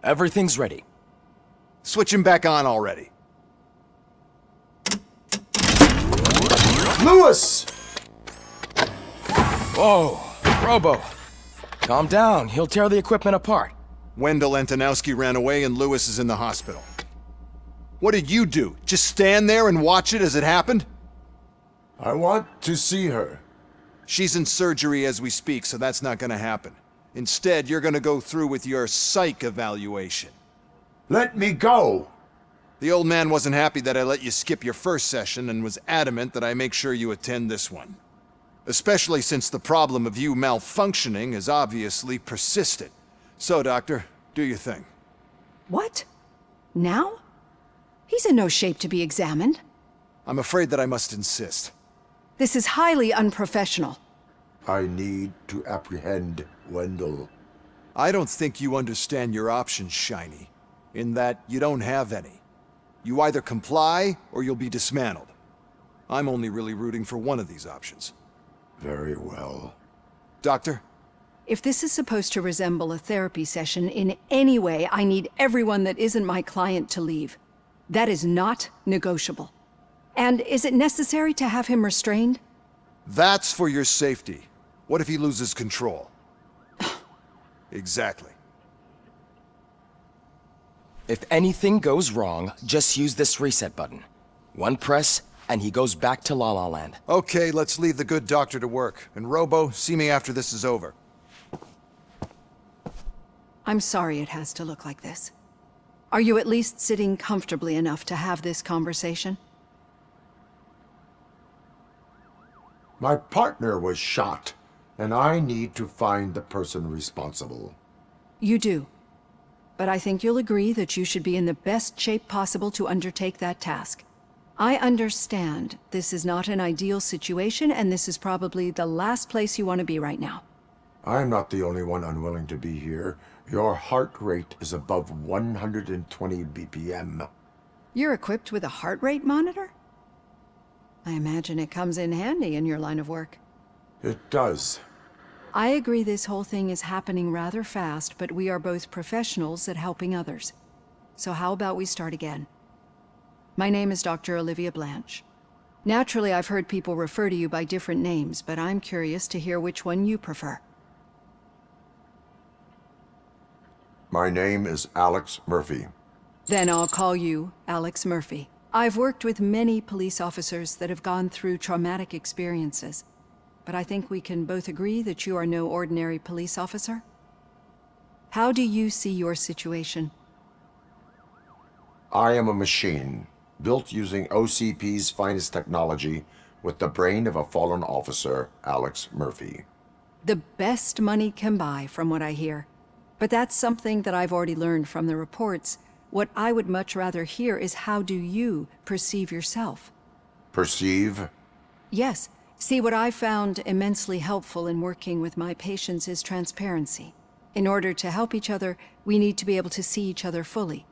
Everything's ready. Switch him back on already. Lewis! Whoa, Robo. Calm down. He'll tear the equipment apart. Wendell Antonowski ran away and Lewis is in the hospital. What did you do? Just stand there and watch it as it happened? I want to see her. She's in surgery as we speak, so that's not gonna happen. Instead, you're gonna go through with your psych evaluation. Let me go! The old man wasn't happy that I let you skip your first session and was adamant that I make sure you attend this one. Especially since the problem of you malfunctioning has obviously persisted. So, Doctor, do your thing. What? Now? He's in no shape to be examined. I'm afraid that I must insist. This is highly unprofessional. I need to apprehend Wendell. I don't think you understand your options, Shiny. In that you don't have any. You either comply or you'll be dismantled. I'm only really rooting for one of these options. Very well. Doctor? If this is supposed to resemble a therapy session in any way, I need everyone that isn't my client to leave. That is not negotiable. And is it necessary to have him restrained? That's for your safety. What if he loses control? Exactly. If anything goes wrong, just use this reset button. One press, and he goes back to La La Land. Okay, let's leave the good doctor to work. And Robo, see me after this is over. I'm sorry it has to look like this. Are you at least sitting comfortably enough to have this conversation? My partner was shot, and I need to find the person responsible. You do. But I think you'll agree that you should be in the best shape possible to undertake that task. I understand this is not an ideal situation, and this is probably the last place you want to be right now. I'm not the only one unwilling to be here. Your heart rate is above 120 BPM. You're equipped with a heart rate monitor? I imagine it comes in handy in your line of work. It does. I agree this whole thing is happening rather fast, but we are both professionals at helping others. So how about we start again? My name is Dr. Olivia Blanche. Naturally, I've heard people refer to you by different names, but I'm curious to hear which one you prefer. My name is Alex Murphy. Then I'll call you Alex Murphy. I've worked with many police officers that have gone through traumatic experiences, but I think we can both agree that you are no ordinary police officer. How do you see your situation? I am a machine, built using OCP's finest technology, with the brain of a fallen officer, Alex Murphy. The best money can buy, from what I hear. But that's something that I've already learned from the reports. What I would much rather hear is how do you perceive yourself? Perceive? Yes. See, what I found immensely helpful in working with my patients is transparency. In order to help each other, we need to be able to see each other fully.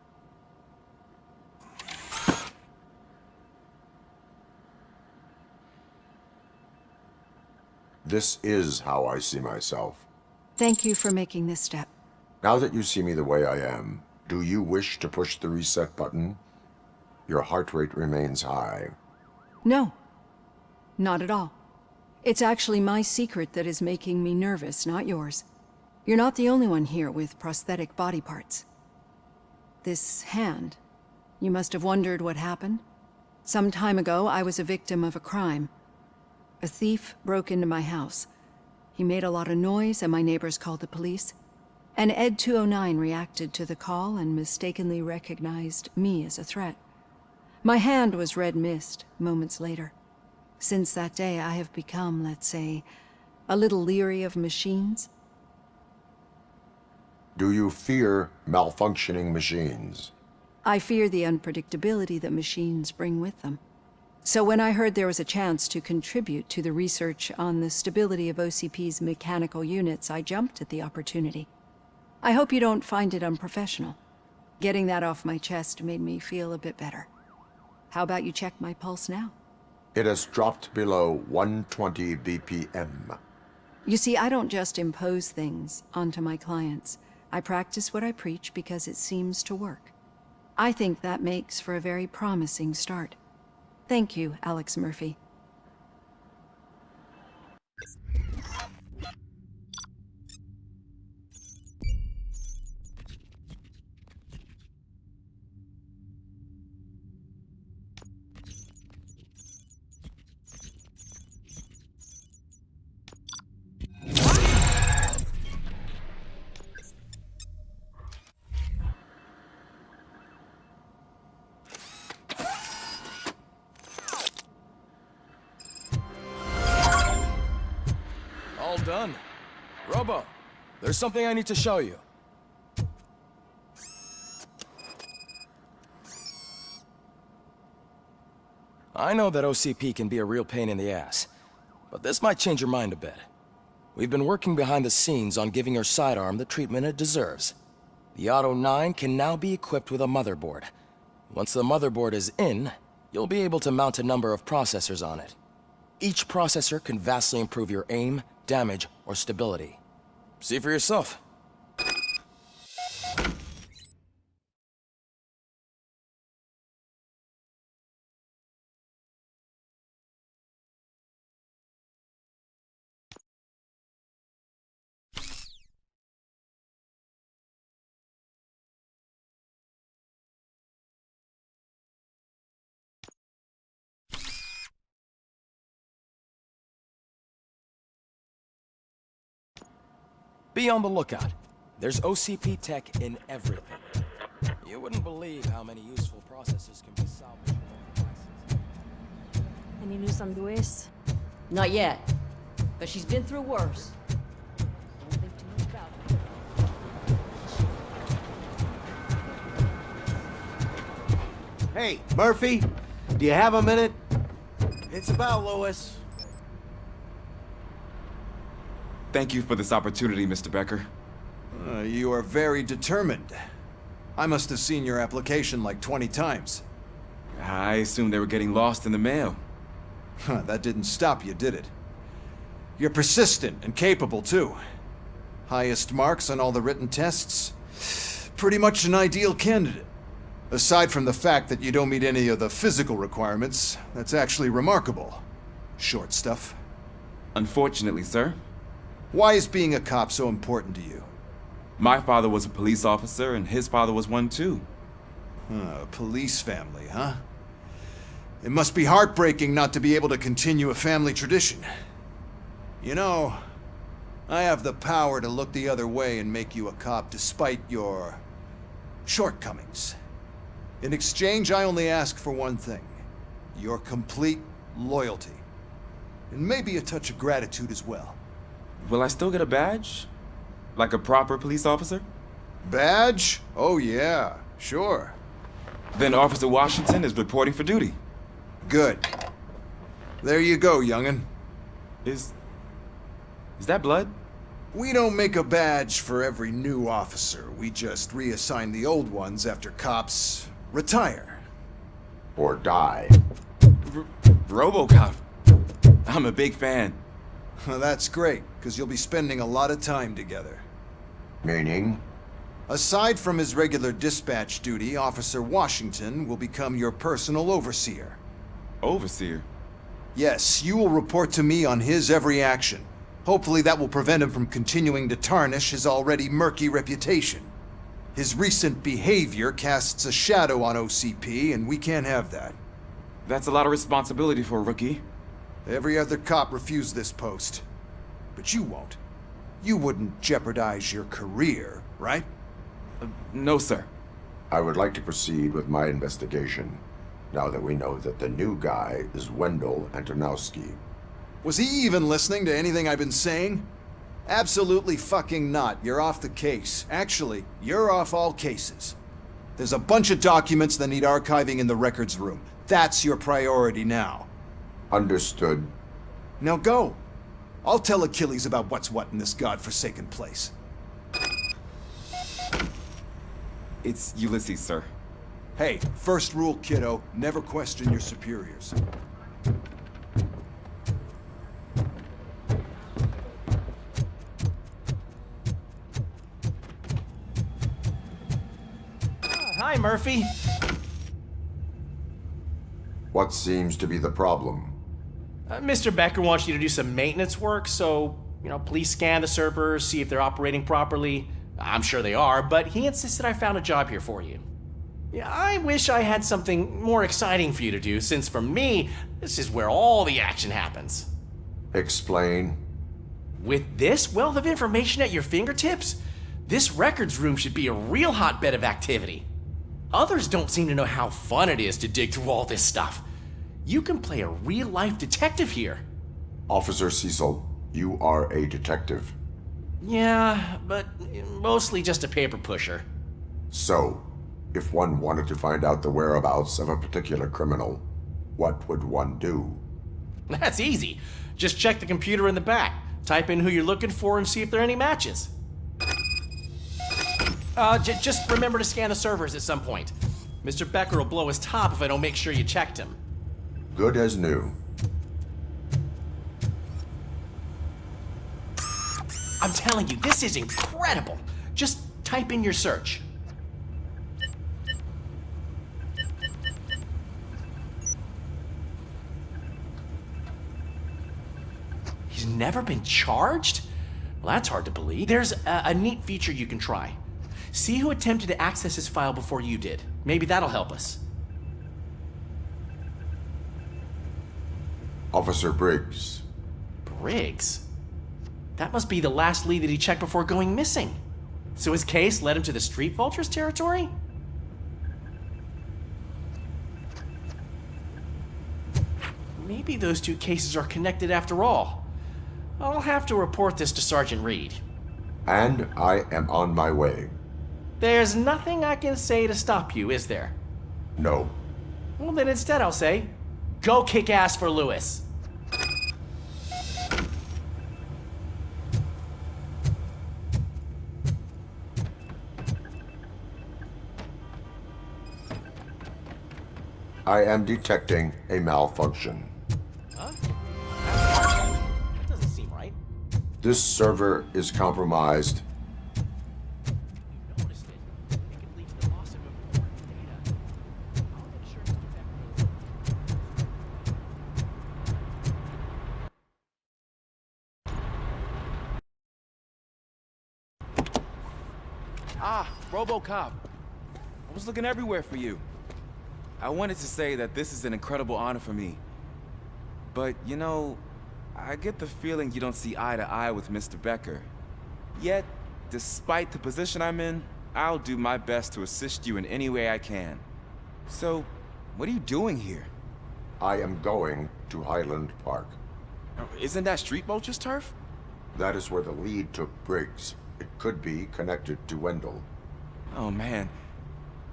This is how I see myself. Thank you for making this step. Now that you see me the way I am, do you wish to push the reset button? Your heart rate remains high. No, not at all. It's actually my secret that is making me nervous, not yours. You're not the only one here with prosthetic body parts. This hand, you must have wondered what happened. Some time ago, I was a victim of a crime. A thief broke into my house. He made a lot of noise and my neighbors called the police. And Ed 209 reacted to the call and mistakenly recognized me as a threat. My hand was red mist moments later. Since that day, I have become, let's say, a little leery of machines. Do you fear malfunctioning machines? I fear the unpredictability that machines bring with them. So when I heard there was a chance to contribute to the research on the stability of OCP's mechanical units, I jumped at the opportunity. I hope you don't find it unprofessional. Getting that off my chest made me feel a bit better. How about you check my pulse now? It has dropped below 120 BPM. You see, I don't just impose things onto my clients. I practice what I preach because it seems to work. I think that makes for a very promising start. Thank you, Alex Murphy. All done. Robo, there's something I need to show you. I know that OCP can be a real pain in the ass, but this might change your mind a bit. We've been working behind the scenes on giving your sidearm the treatment it deserves. The Auto 9 can now be equipped with a motherboard. Once the motherboard is in, you'll be able to mount a number of processors on it. Each processor can vastly improve your aim, damage, or stability. See for yourself. Be on the lookout. There's OCP tech in everything. You wouldn't believe how many useful processes can be salvaged from devices. Any news on Luis? Not yet, but she's been through worse. Don't think too much about it. Hey, Murphy, do you have a minute? It's about Lois. Thank you for this opportunity, Mr. Becker. You are very determined. I must have seen your application like 20 times. I assumed they were getting lost in the mail. That didn't stop you, did it? You're persistent and capable, too. Highest marks on all the written tests. Pretty much an ideal candidate. Aside from the fact that you don't meet any of the physical requirements, that's actually remarkable. Short stuff. Unfortunately, sir. Why is being a cop so important to you? My father was a police officer, and his father was one too. A police family, huh? It must be heartbreaking not to be able to continue a family tradition. You know, I have the power to look the other way and make you a cop despite your shortcomings. In exchange, I only ask for one thing. Your complete loyalty. And maybe a touch of gratitude as well. Will I still get a badge? Like a proper police officer? Badge? Oh yeah, sure. Then Officer Washington is reporting for duty. Good. There you go, young'un. Is that blood? We don't make a badge for every new officer. We just reassign the old ones after cops retire. Or die. Robocop. I'm a big fan. Well, that's great, because you'll be spending a lot of time together. Meaning? Aside from his regular dispatch duty, Officer Washington will become your personal overseer. Overseer? Yes, you will report to me on his every action. Hopefully that will prevent him from continuing to tarnish his already murky reputation. His recent behavior casts a shadow on OCP, and we can't have that. That's a lot of responsibility for a rookie. Every other cop refused this post. But you won't. You wouldn't jeopardize your career, right? No, sir. I would like to proceed with my investigation, now that we know that the new guy is Wendell Antonowski. Was he even listening to anything I've been saying? Absolutely fucking not. You're off the case. Actually, you're off all cases. There's a bunch of documents that need archiving in the records room. That's your priority now. Understood. Now go. I'll tell Achilles about what's what in this godforsaken place. It's Ulysses, sir. Hey, first rule, kiddo, never question your superiors. Hi, Murphy. What seems to be the problem? Mr. Becker wants you to do some maintenance work, so, please scan the servers, see if they're operating properly. I'm sure they are, but he insisted I found a job here for you. Yeah, I wish I had something more exciting for you to do, since for me, this is where all the action happens. Explain. With this wealth of information at your fingertips, this records room should be a real hotbed of activity. Others don't seem to know how fun it is to dig through all this stuff. You can play a real-life detective here. Officer Cecil, you are a detective. Yeah, but mostly just a paper pusher. So, if one wanted to find out the whereabouts of a particular criminal, what would one do? That's easy. Just check the computer in the back, type in who you're looking for, and see if there are any matches. Just remember to scan the servers at some point. Mr. Becker will blow his top if I don't make sure you checked him. Good as new. I'm telling you, this is incredible. Just type in your search. He's never been charged? Well, that's hard to believe. There's a neat feature you can try. See who attempted to access his file before you did. Maybe that'll help us. Officer Briggs. Briggs? That must be the last lead that he checked before going missing. So his case led him to the Street Vultures territory? Maybe those two cases are connected after all. I'll have to report this to Sergeant Reed. And I am on my way. There's nothing I can say to stop you, is there? No. Well, then instead I'll say, go kick ass for Lewis. I am detecting a malfunction. Huh? That doesn't seem right. This server is compromised. Ah, Robocop. I was looking everywhere for you. I wanted to say that this is an incredible honor for me. But, you know, I get the feeling you don't see eye to eye with Mr. Becker. Yet, despite the position I'm in, I'll do my best to assist you in any way I can. So, what are you doing here? I am going to Highland Park. Isn't that Street Vulture's turf? That is where the lead took Briggs. It could be connected to Wendell. Oh, man.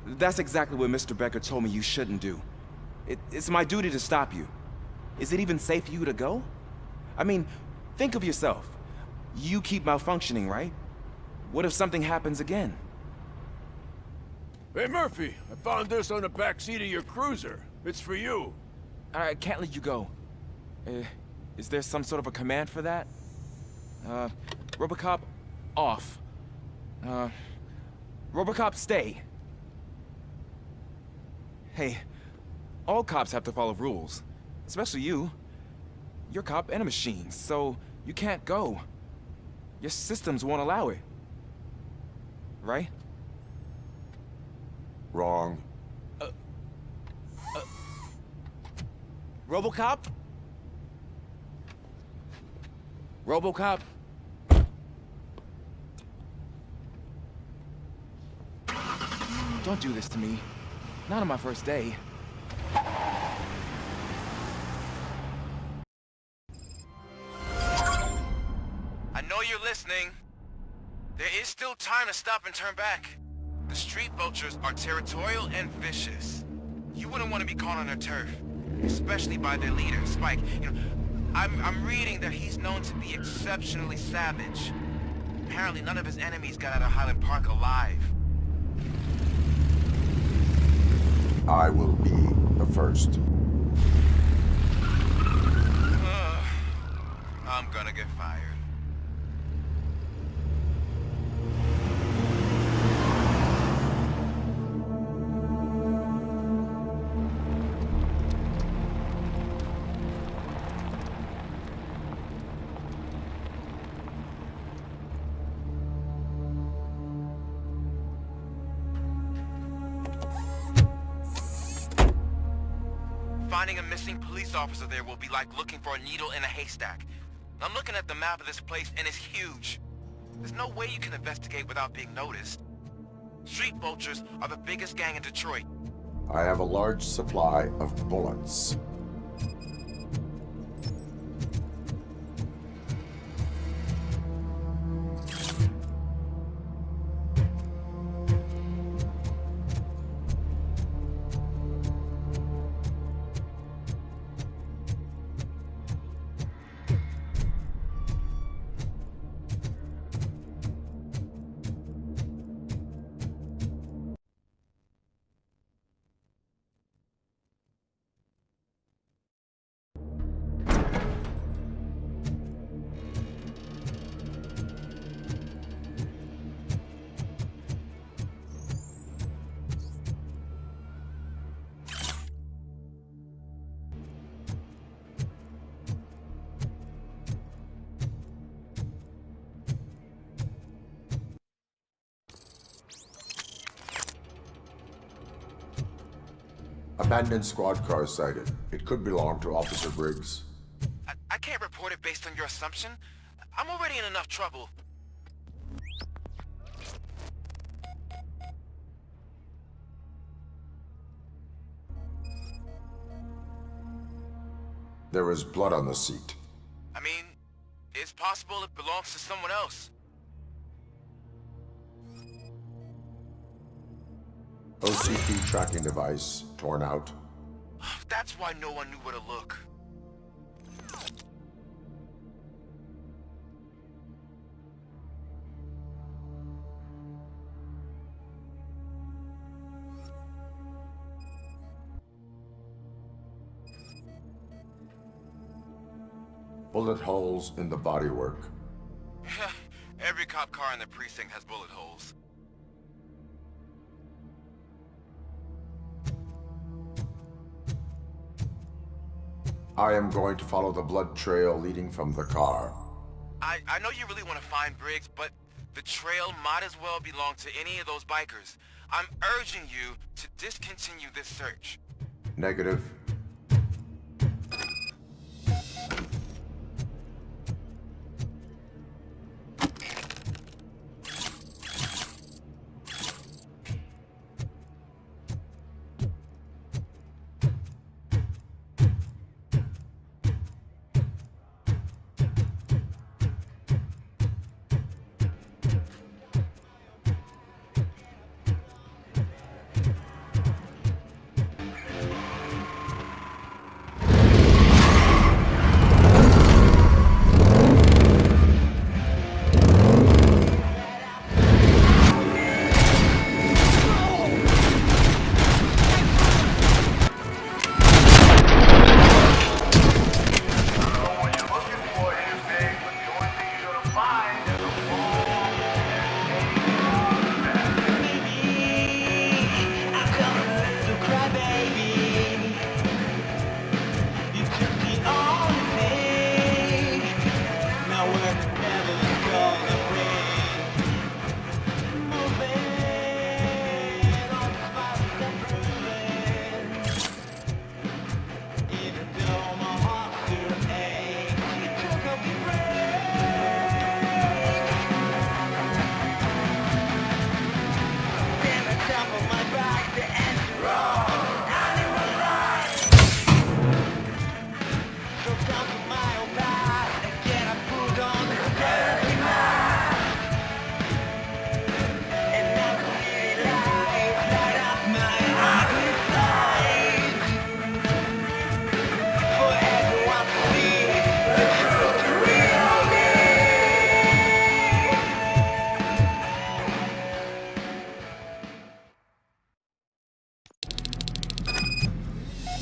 That's exactly what Mr. Becker told me you shouldn't do. It's my duty to stop you. Is it even safe for you to go? I mean, think of yourself. You keep malfunctioning, right? What if something happens again? Hey, Murphy, I found this on the back seat of your cruiser. It's for you. I can't let you go. Is there some sort of a command for that? Robocop, off. Robocop, stay. Hey, all cops have to follow rules. Especially you. You're a cop and a machine, so you can't go. Your systems won't allow it. Right? Wrong. Robocop? Robocop? Don't do this to me. Not on my first day. I know you're listening. There is still time to stop and turn back. The street vultures are territorial and vicious. You wouldn't want to be caught on their turf, especially by their leader, Spike. You know, I'm reading that he's known to be exceptionally savage. Apparently none of his enemies got out of Highland Park alive. I will be the first. I'm gonna get fired. Finding a missing police officer there will be like looking for a needle in a haystack. I'm looking at the map of this place and it's huge. There's no way you can investigate without being noticed. Street vultures are the biggest gang in Detroit. I have a large supply of bullets. Abandoned squad car sighted. It could belong to Officer Briggs. I can't report it based on your assumption. I'm already in enough trouble. There is blood on the seat. I mean, it's possible it belongs to someone else. OCP tracking device torn out. That's why no one knew where to look. Bullet holes in the bodywork. in the precinct has bullet holes. I am going to follow the blood trail leading from the car. I know you really want to find Briggs, but the trail might as well belong to any of those bikers. I'm urging you to discontinue this search. Negative.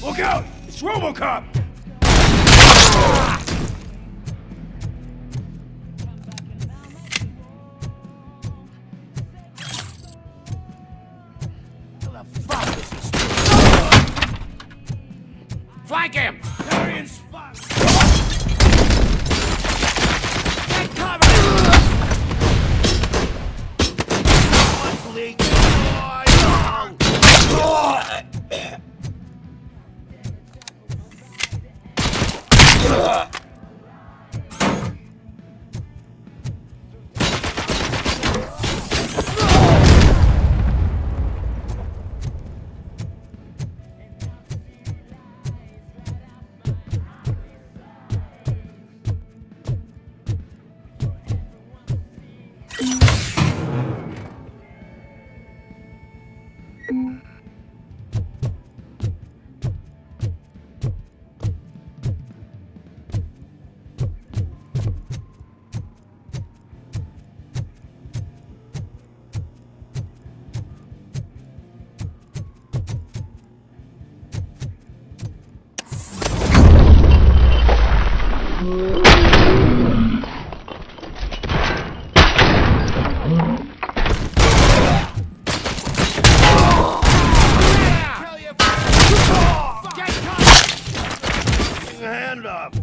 Look out! It's Robocop! Flank him! Carry in spot! Take cover! Someone's leaking! Hand up!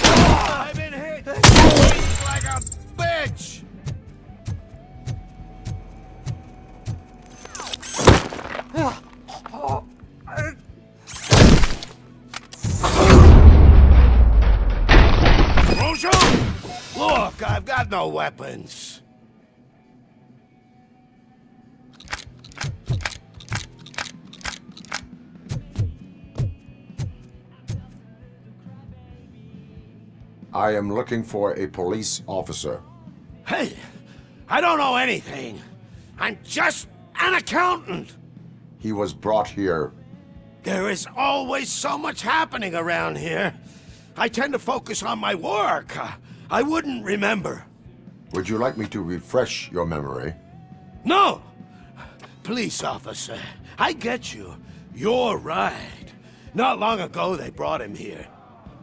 I've been hit like a bitch! Look, I've got no weapons. I am looking for a police officer. Hey, I don't know anything. I'm just an accountant. He was brought here. There is always so much happening around here. I tend to focus on my work. I wouldn't remember. Would you like me to refresh your memory? No! police officer. I get you. You're right. Not long ago they brought him here.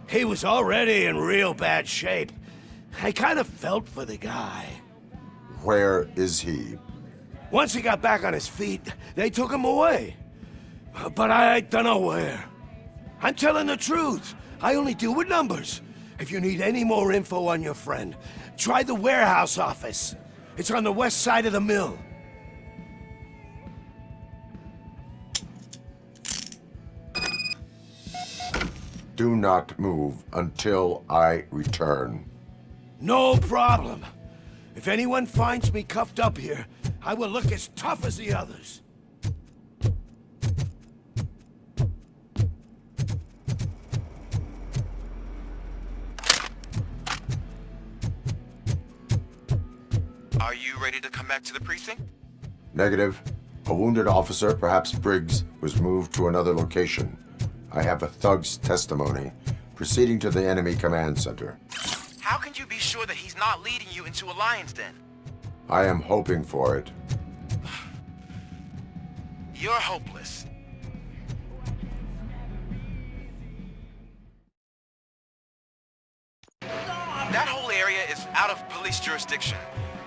He was already in real bad shape. I kind of felt for the guy. Where is he? Once he got back on his feet, they took him away. But I don't know where. I'm telling the truth. I only deal with numbers. If you need any more info on your friend, try the warehouse office. It's on the west side of the mill. Do not move until I return. No problem. If anyone finds me cuffed up here, I will look as tough as the others. Are you ready to come back to the precinct? Negative. A wounded officer, perhaps Briggs, was moved to another location. I have a thug's testimony. Proceeding to the enemy command center. How can you be sure that he's not leading you into a lion's den? I am hoping for it. You're hopeless. That whole area is out of police jurisdiction,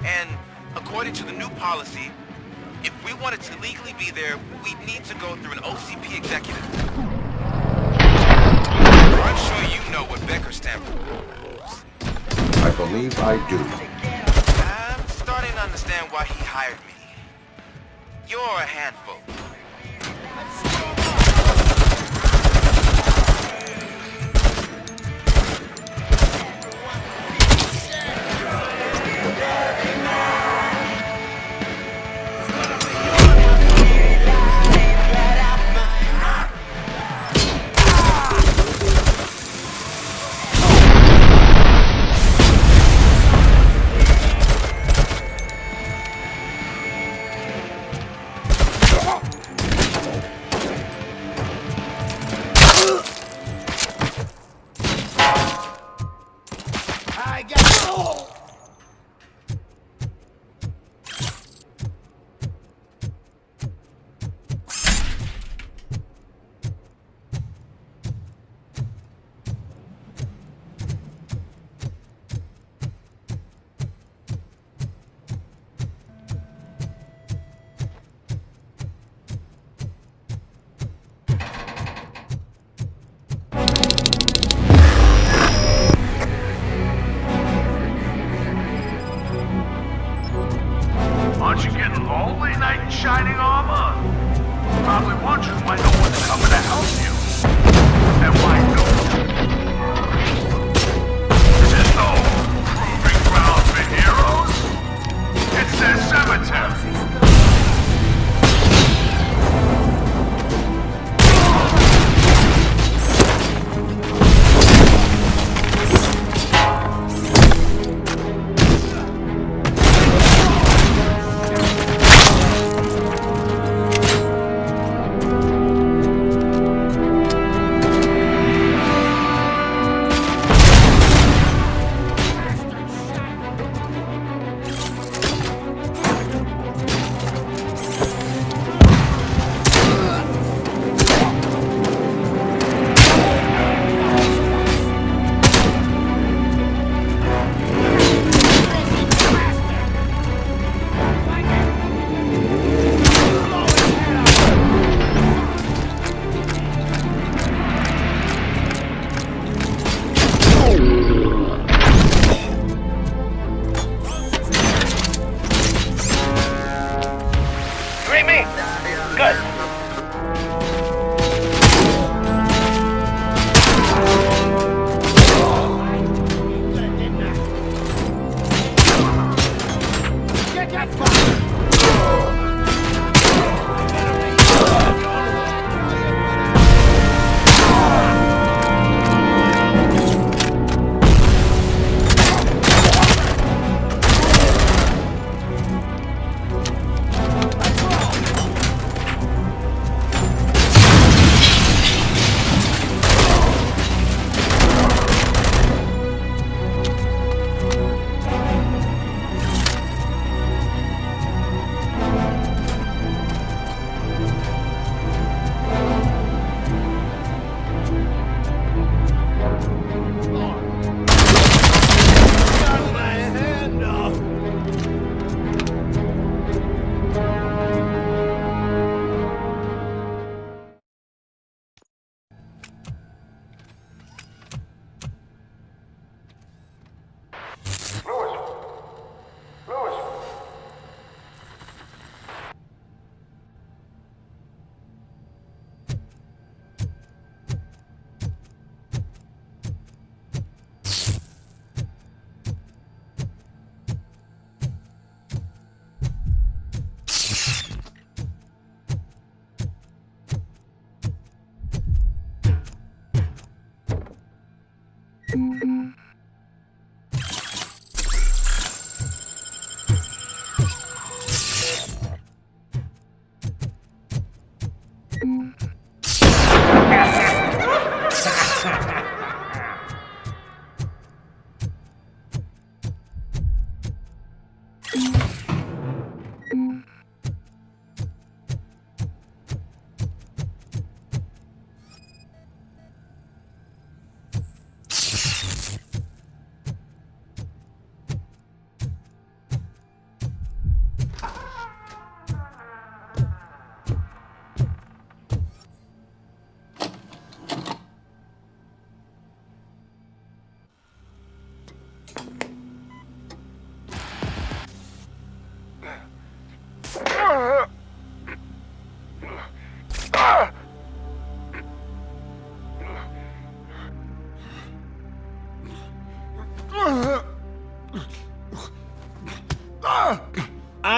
and according to the new policy, if we wanted to legally be there, we'd need to go through an OCP executive. I'm sure you know what Becker stands for. I believe I do. I'm starting to understand why he hired me. You're a handful.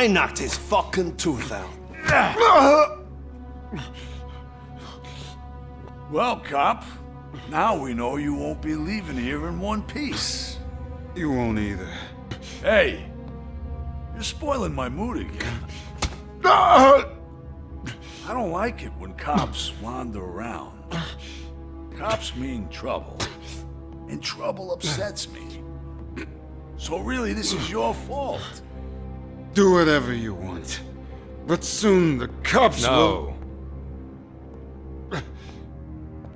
I knocked his fucking tooth out. Well, cop, now we know you won't be leaving here in one piece. You won't either. Hey, you're spoiling my mood again. I don't like it when cops wander around. Cops mean trouble, and trouble upsets me. So really, this is your fault. Do whatever you want. But soon the cops will...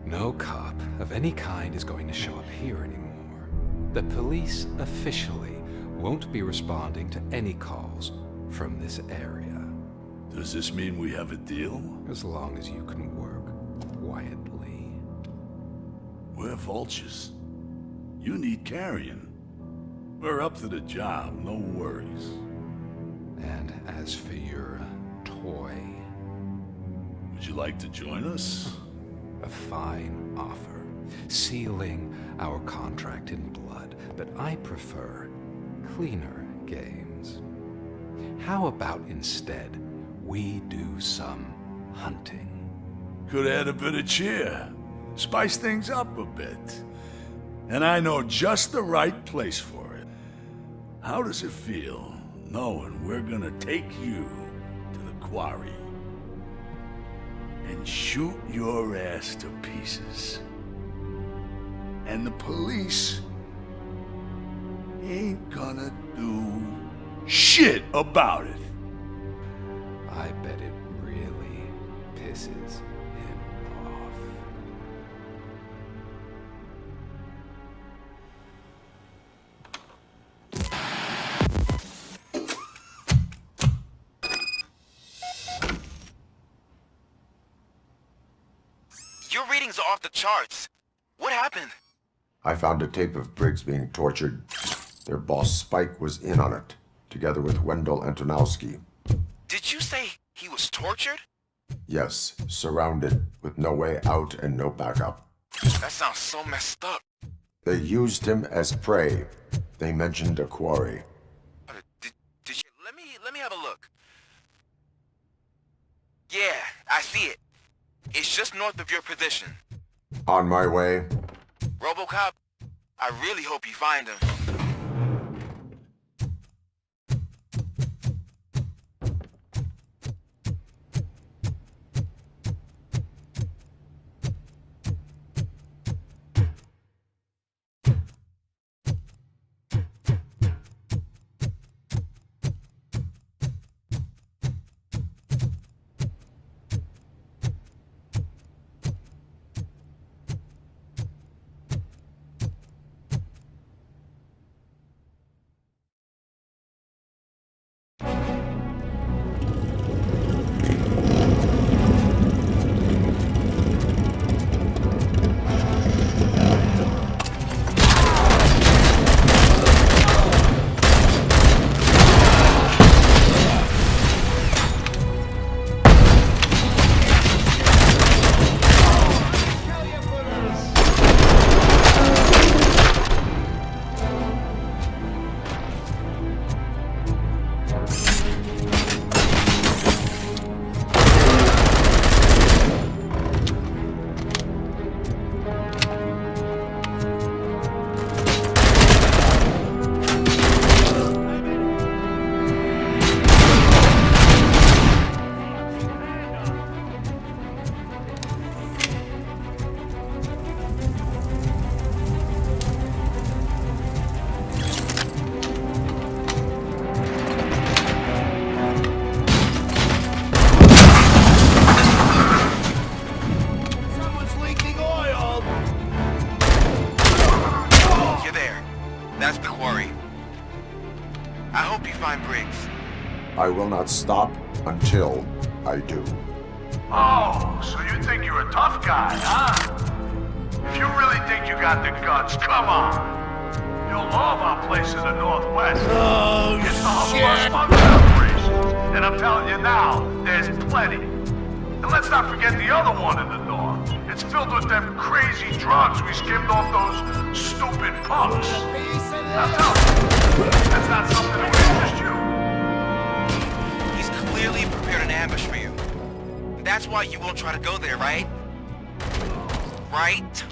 No cop of any kind is going to show up here anymore. The police officially won't be responding to any calls from this area. Does this mean we have a deal? As long as you can work quietly. We're vultures. You need carrion. We're up to the job, no worries. And as for your toy... Would you like to join us? A fine offer, sealing our contract in blood, but I prefer cleaner games. How about instead we do some hunting? Could add a bit of cheer, spice things up a bit. And I know just the right place for it. How does it feel knowing we're gonna take you to the quarry and shoot your ass to pieces? And the police ain't gonna do shit about it. I bet it really pisses him off. Your readings are off the charts. What happened? I found a tape of Briggs being tortured. Their boss Spike was in on it, together with Wendell Antonowski. Did you say he was tortured? Yes, surrounded, with no way out and no backup. That sounds so messed up. They used him as prey. They mentioned a quarry. Did you... Let me have a look. Yeah, I see it. It's just north of your position. On my way. Robocop, I really hope you find him. That's the quarry. I hope you find Briggs. I will not stop until I do. Oh, so you think you're a tough guy, huh? If you really think you got the guts, come on. You'll love our place in the Northwest. Oh, it's the hub of shit. our smuggling operations. And I'm telling you now, there's plenty. And let's not forget the other one in the north. It's filled with them crazy drugs we skimmed off those stupid punks. Now tell me, that's not something that would interest you. He's clearly prepared an ambush for you. That's why you won't try to go there, right? Right?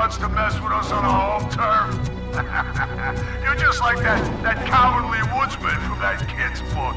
To mess with us on our home turf. You're just like that cowardly woodsman from that kid's book.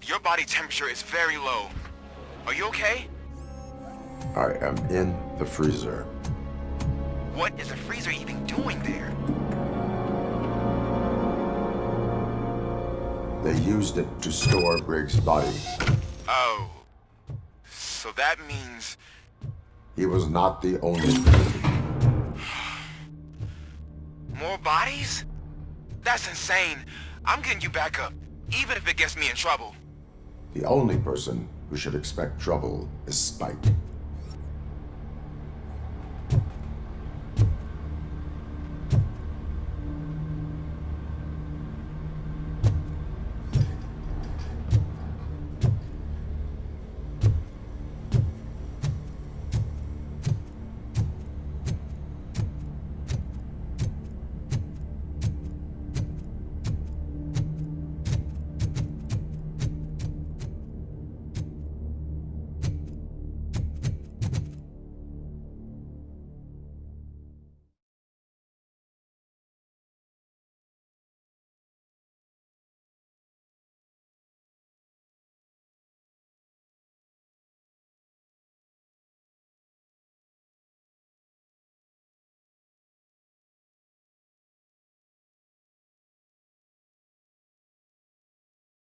Doc, your body temperature is very low. Are you okay? I am in the freezer. What is the freezer even doing there? They used it to store Briggs' body. Oh. So that means... He was not the only. More bodies? That's insane. I'm getting you back up, even if it gets me in trouble. The only person who should expect trouble is Spike.